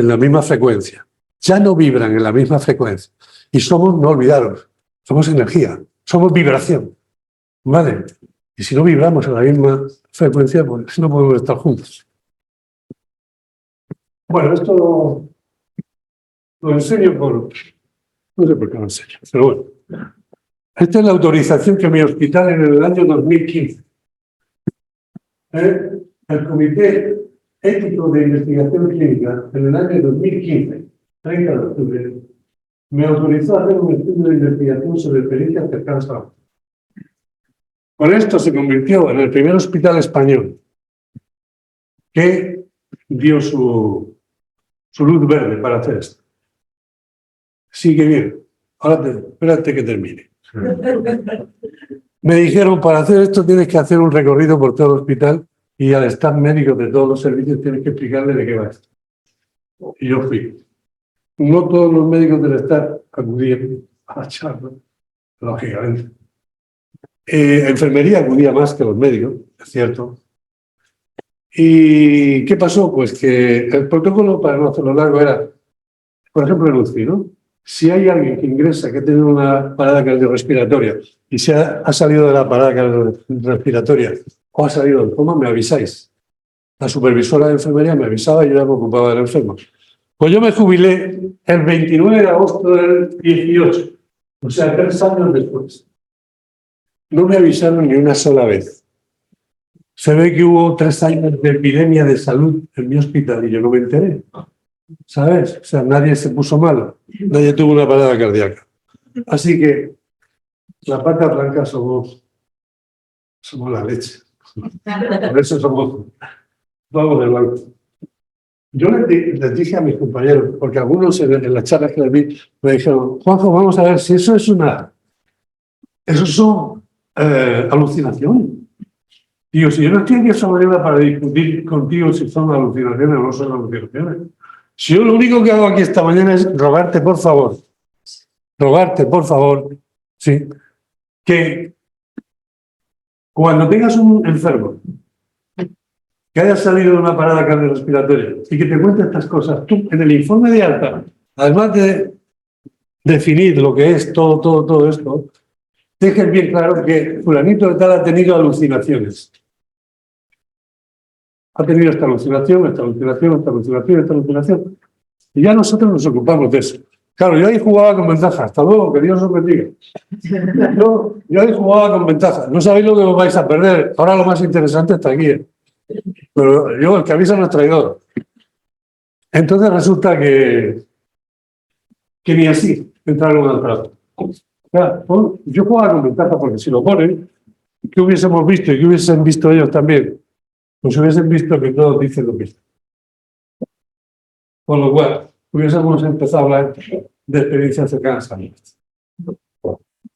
la misma frecuencia. Ya no vibran en la misma frecuencia. Y somos, no olvidaros, somos energía, somos vibración. ¿Vale? Y si no vibramos en la misma frecuencia, pues no podemos estar juntos. Bueno, esto lo enseño por... No sé por qué lo enseño, pero bueno. Esta es la autorización que mi hospital en el año 2015. El Comité Ético de Investigación Clínica en el año 2015, 30 de octubre, me autorizó a hacer un estudio de investigación sobre experiencias cercanas a la muerte. Con esto se convirtió en el primer hospital español que dio su luz verde para hacer esto. Sigue bien. Ahora espérate que termine. Me dijeron, para hacer esto tienes que hacer un recorrido por todo el hospital y al staff médico de todos los servicios tienes que explicarle de qué va esto. Y yo fui. No todos los médicos del staff acudían a la charla, lógicamente. Enfermería acudía más que los médicos, es cierto. ¿Y qué pasó? Pues que el protocolo, para no hacerlo largo, era, por ejemplo, el UCI, ¿no? Si hay alguien que ingresa, que tiene una parada cardiorrespiratoria y se ha salido de la parada cardiorrespiratoria o ha salido del coma, me avisáis. La supervisora de enfermería me avisaba y yo ya me ocupaba del enfermo. Pues yo me jubilé el 29 de agosto del 18, o sea, 3 años después. No me avisaron ni una sola vez. Se ve que hubo 3 años de epidemia de salud en mi hospital y yo no me enteré. ¿Sabes? O sea, nadie se puso malo, nadie tuvo una parada cardíaca. Así que las vacas blancas somos la leche. Por eso vamos de blanco. Yo les dije a mis compañeros, porque algunos en las charlas que les vi me dijeron, Juanjo, vamos a ver si eso son alucinaciones. Digo, si yo no estoy aquí esa manera para discutir contigo si son alucinaciones o no son alucinaciones. Si yo lo único que hago aquí esta mañana es rogarte, por favor, sí, que cuando tengas un enfermo que haya salido de una parada cardiorrespiratoria y que te cuente estas cosas, tú en el informe de alta, además de definir lo que es todo esto, dejes bien claro que fulanito de tal ha tenido alucinaciones. Ha tenido esta alucinación. Y ya nosotros nos ocupamos de eso. Claro, yo ahí jugaba con ventaja. Hasta luego, que Dios os bendiga. Yo ahí jugaba con ventaja. No sabéis lo que os vais a perder. Ahora lo más interesante está aquí. Pero yo, el que avisa no es traidor. Entonces resulta que ni así entraron al trato. Claro, yo jugaba con ventaja porque si lo ponen, ¿qué hubiésemos visto y qué hubiesen visto ellos también? Pues hubiesen visto que todos dicen lo mismo. Con lo cual, hubiésemos empezado a hablar de experiencias cercanas a mí.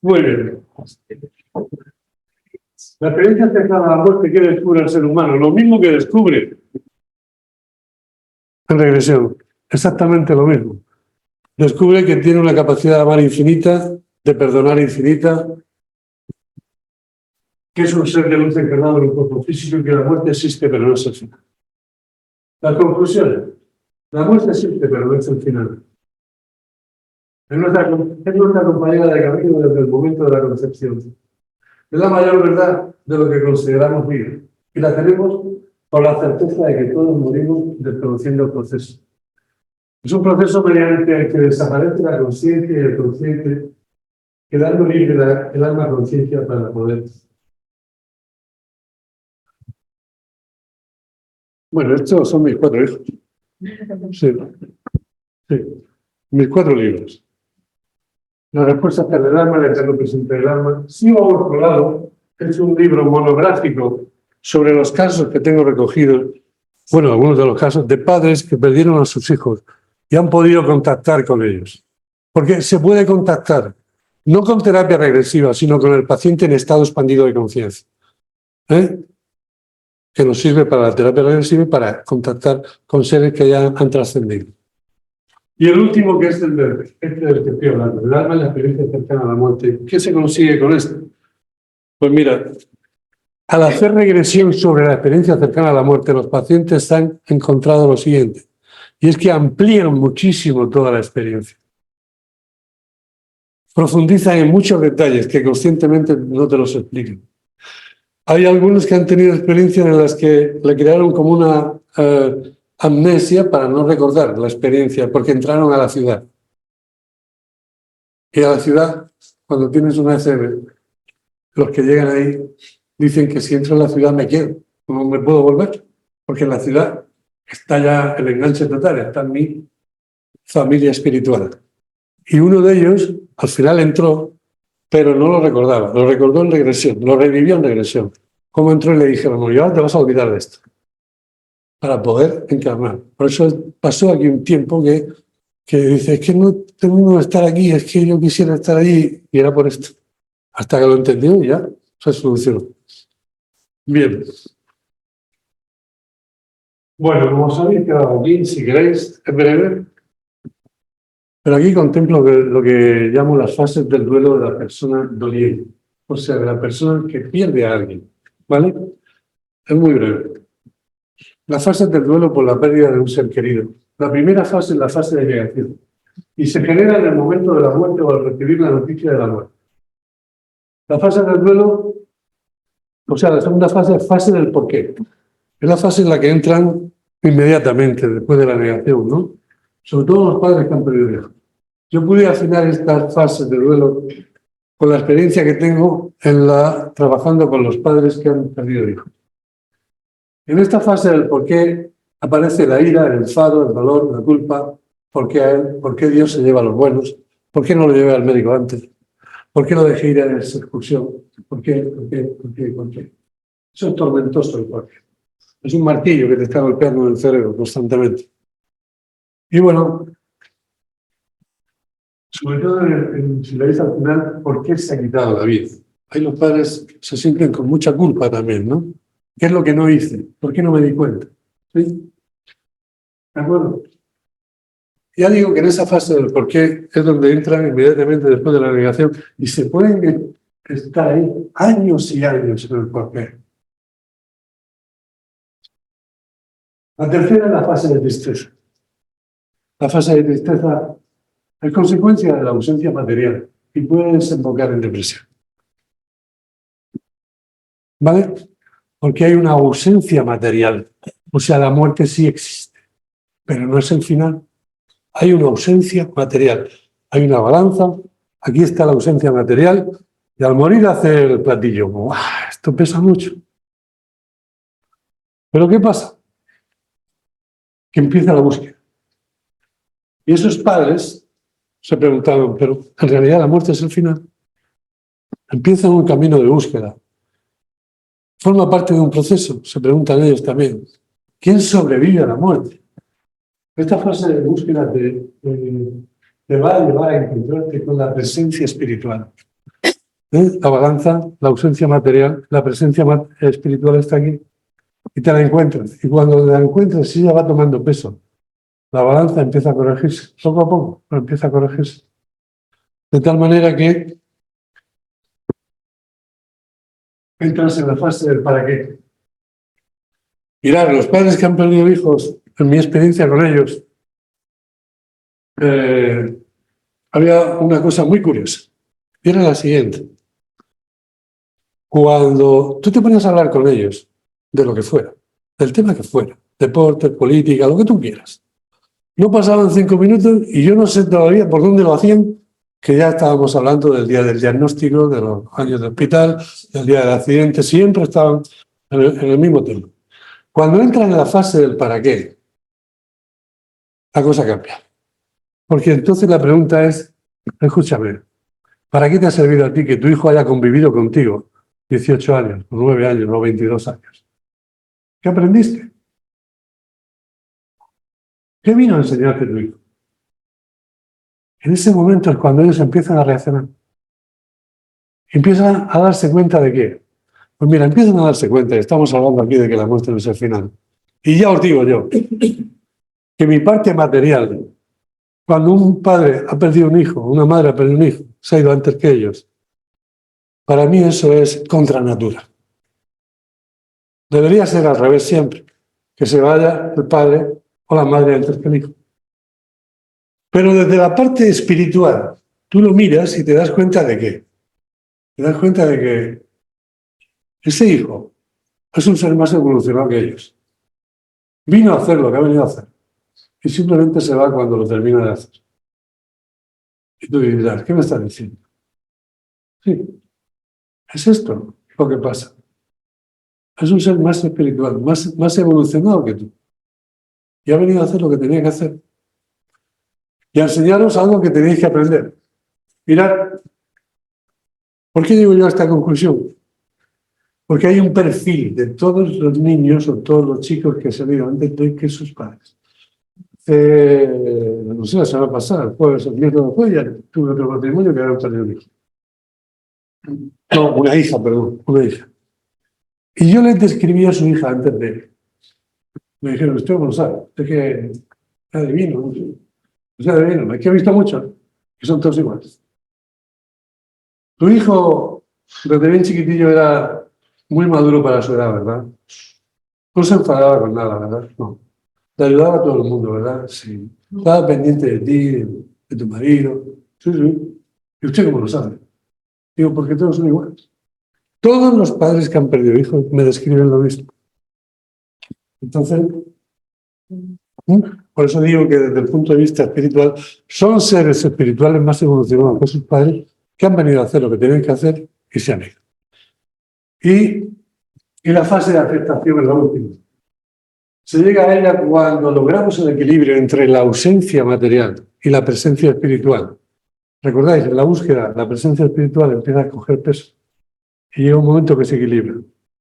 Muy bien. La experiencia cercana a la muerte, ¿qué descubre el ser humano? Lo mismo que descubre en regresión. Exactamente lo mismo. Descubre que tiene una capacidad de amar infinita, de perdonar infinita, que es un ser de luz encarnado en un cuerpo físico y que la muerte existe, pero no es el final. Las conclusiones. La muerte existe, pero no es el final. Es nuestra compañera de camino desde el momento de la concepción. Es la mayor verdad de lo que consideramos vida. Y la tenemos por la certeza de que todos morimos desconociendo el proceso. Es un proceso mediante el que desaparece la conciencia y el consciente, quedando libre el alma conciencia para poder. Bueno, estos son mis 4 hijos. Sí. Mis 4 libros. Las respuestas del alma, el eterno presente del alma. Sigo a otro lado, es un libro monográfico sobre los casos que tengo recogidos, bueno, algunos de los casos de padres que perdieron a sus hijos y han podido contactar con ellos. Porque se puede contactar, no con terapia regresiva, sino con el paciente en estado expandido de conciencia. Que nos sirve para la terapia regresiva y para contactar con seres que ya han trascendido. Y el último, que es el del que estoy hablando, el alma y la experiencia cercana a la muerte. ¿Qué se consigue con esto? Pues mira, al hacer regresión sobre la experiencia cercana a la muerte, los pacientes han encontrado lo siguiente, y es que amplían muchísimo toda la experiencia. Profundizan en muchos detalles que conscientemente no te los explican. Hay algunos que han tenido experiencias en las que le crearon como una amnesia para no recordar la experiencia, porque entraron a la ciudad. Y a la ciudad, cuando tienes una ECM, los que llegan ahí dicen que si entro en la ciudad me quedo, no me puedo volver, porque en la ciudad está ya el enganche total, está mi familia espiritual. Y uno de ellos al final entró, pero no lo recordaba, lo recordó en regresión, lo revivió en regresión. Como entró y le dijeron, no, ya te vas a olvidar de esto, para poder encarnar. Por eso pasó aquí un tiempo que dice, es que no tengo que estar aquí, es que yo quisiera estar allí, y era por esto. Hasta que lo entendió y ya se solucionó. Bien. Bueno, como os habéis quedado aquí, si queréis, es breve, pero aquí contemplo lo que llamo las fases del duelo de la persona doliente, o sea, de la persona que pierde a alguien, ¿vale? Es muy breve. Las fases del duelo por la pérdida de un ser querido. La primera fase es la fase de negación y se genera en el momento de la muerte o al recibir la noticia de la muerte. La fase del duelo, o sea, la segunda fase es fase del porqué. Es la fase en la que entran inmediatamente después de la negación, ¿no? Sobre todo los padres que han perdido hijos. Yo pude afinar estas fases de duelo con la experiencia que tengo trabajando con los padres que han perdido hijos. En esta fase del por qué aparece la ira, el enfado, el dolor, la culpa, por qué Dios se lleva a los buenos, por qué no lo llevé al médico antes, por qué no dejé ir a esa excursión, por qué. Eso es tormentoso el por qué. Es un martillo que te está golpeando en el cerebro constantemente. Y bueno, sobre todo si lo veis al final, ¿por qué se ha quitado la vida? Ahí los padres se sienten con mucha culpa también, ¿no? ¿Qué es lo que no hice? ¿Por qué no me di cuenta? ¿Sí? ¿De acuerdo? Ya digo que en esa fase del por qué es donde entran inmediatamente después de la negación y se pueden estar ahí años y años en el por qué. La tercera es la fase de tristeza. La fase de tristeza es consecuencia de la ausencia material y puede desembocar en depresión. ¿Vale? Porque hay una ausencia material. O sea, la muerte sí existe, pero no es el final. Hay una ausencia material. Hay una balanza, aquí está la ausencia material, y al morir hace el platillo. ¡Buah! Esto pesa mucho. ¿Pero qué pasa? Que empieza la búsqueda. Y esos padres se preguntaban, pero en realidad la muerte es el final. Empiezan un camino de búsqueda. Forma parte de un proceso, se preguntan ellos también. ¿Quién sobrevive a la muerte? Esta fase de búsqueda te va a llevar a encontrarte con la presencia espiritual. La balanza, la ausencia material, la presencia espiritual está aquí y te la encuentras. Y cuando la encuentras, ella va tomando peso. La balanza empieza a corregirse, poco a poco, pero empieza a corregirse. De tal manera que entras en la fase del para qué. Mirad, los padres que han perdido hijos, en mi experiencia con ellos, había una cosa muy curiosa. Y era la siguiente. Cuando tú te ponías a hablar con ellos de lo que fuera, del tema que fuera, deporte, política, lo que tú quieras, no pasaban 5 minutos y yo no sé todavía por dónde lo hacían, que ya estábamos hablando del día del diagnóstico, de los años de hospital, del día del accidente, siempre estaban en el mismo tema. Cuando entran en la fase del para qué, la cosa cambia. Porque entonces la pregunta es, escúchame, ¿para qué te ha servido a ti que tu hijo haya convivido contigo 18 años, o 9 años, o 22 años? ¿Qué aprendiste? ¿Qué vino a enseñarte tu hijo? En ese momento es cuando ellos empiezan a reaccionar. Empiezan a darse cuenta de qué. Pues mira, empiezan a darse cuenta, y estamos hablando aquí de que la muerte no es el final. Y ya os digo yo, que mi parte material, cuando un padre ha perdido un hijo, una madre ha perdido un hijo, se ha ido antes que ellos, para mí eso es contra natura. Debería ser al revés siempre, que se vaya el padre o la madre antes que el hijo. Pero desde la parte espiritual, tú lo miras y te das cuenta de qué. Te das cuenta de que ese hijo es un ser más evolucionado que ellos. Vino a hacer lo que ha venido a hacer y simplemente se va cuando lo termina de hacer. Y tú dirás, ¿qué me estás diciendo? Sí, es esto lo que pasa. Es un ser más espiritual, más evolucionado que tú. Y ha venido a hacer lo que tenía que hacer. Y a enseñaros algo que tenéis que aprender. Mirad, ¿por qué llego yo a esta conclusión? Porque hay un perfil de todos los niños o todos los chicos que se han ido antes de que sus padres. No sé, la semana pasada, el jueves, el viernes después, ya tuve otro matrimonio que había tenido un hijo. No, una hija, perdón, una hija. Y yo les describí a su hija antes de él. Me dijeron, usted no lo sabe, es que es adivino, no sé. O sea, adivino, es que he visto muchos, que son todos iguales. Tu hijo, desde bien chiquitillo, era muy maduro para su edad, ¿verdad? No se enfadaba con nada, ¿verdad? No. Te ayudaba a todo el mundo, ¿verdad? Sí. Estaba pendiente de ti, de tu marido. Sí, sí. ¿Y usted cómo lo sabe? Digo, porque todos son iguales. Todos los padres que han perdido hijos me describen lo mismo. Entonces, por eso digo que desde el punto de vista espiritual, son seres espirituales más evolucionados que sus padres que han venido a hacer lo que tienen que hacer y se han ido. Y la fase de aceptación es la última. Se llega a ella cuando logramos el equilibrio entre la ausencia material y la presencia espiritual. ¿Recordáis? En la búsqueda, la presencia espiritual empieza a coger peso y llega un momento que se equilibra.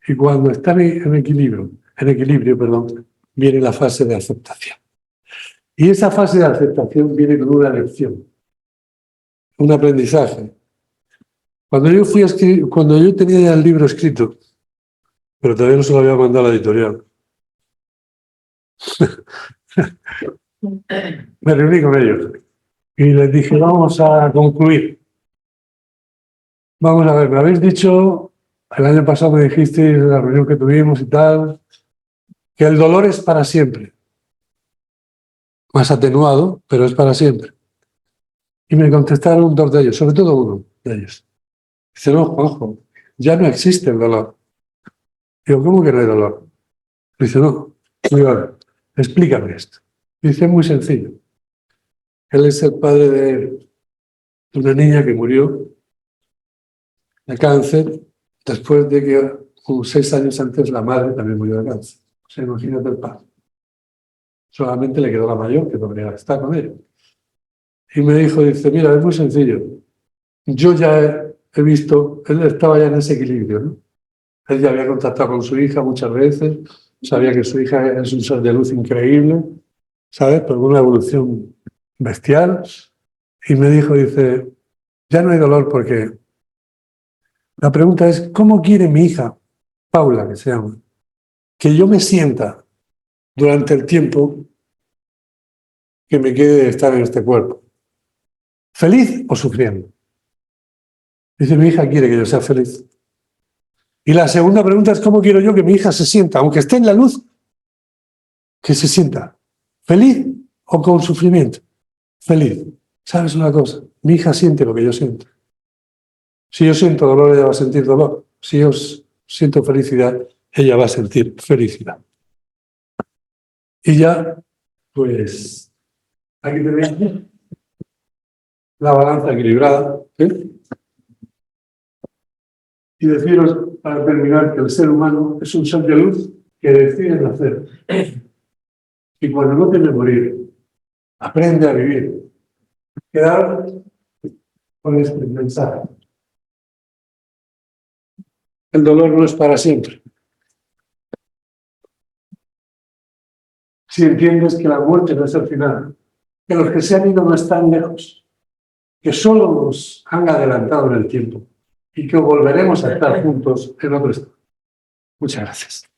Y cuando están en equilibrio, viene la fase de aceptación. Y esa fase de aceptación viene con una lección, un aprendizaje. Cuando yo tenía ya el libro escrito, pero todavía no se lo había mandado a la editorial, me reuní con ellos y les dije, vamos a concluir. Vamos a ver, me habéis dicho, el año pasado me dijisteis en la reunión que tuvimos y tal, que el dolor es para siempre. Más atenuado, pero es para siempre. Y me contestaron dos de ellos, sobre todo uno de ellos. Dice, no, Juanjo, ya no existe el dolor. Digo, ¿cómo que no hay dolor? Dice, no. Digo, a ver, explícame esto. Dice, es muy sencillo. Él es el padre de una niña que murió de cáncer después de que, 6 años antes, la madre también murió de cáncer. O sea, imagínate el padre. Solamente le quedó la mayor, que todavía está con ella. Y me dijo, dice, mira, es muy sencillo. Yo ya he visto, él estaba ya en ese equilibrio, ¿no? Él ya había contactado con su hija muchas veces, sabía que su hija es un ser de luz increíble, ¿sabes? Por una evolución bestial. Y me dijo, dice, ya no hay dolor porque la pregunta es, ¿cómo quiere mi hija, Paula, que se llama, que yo me sienta durante el tiempo que me quede de estar en este cuerpo? ¿Feliz o sufriendo? Dice, mi hija quiere que yo sea feliz. Y la segunda pregunta es, ¿cómo quiero yo que mi hija se sienta, aunque esté en la luz, que se sienta feliz o con sufrimiento? Feliz. ¿Sabes una cosa? Mi hija siente lo que yo siento. Si yo siento dolor, ella va a sentir dolor. Si yo siento felicidad, ella va a sentir felicidad. Y ya, pues, aquí tenéis la balanza equilibrada. ¿Eh? Y deciros, para terminar, que el ser humano es un ser de luz que decide nacer. Y cuando no teme morir, aprende a vivir. Quedar con este mensaje. El dolor no es para siempre. Si entiendes que la muerte no es el final, que los que se han ido no están lejos, que solo nos han adelantado en el tiempo y que volveremos a estar juntos en otro estado. Muchas gracias.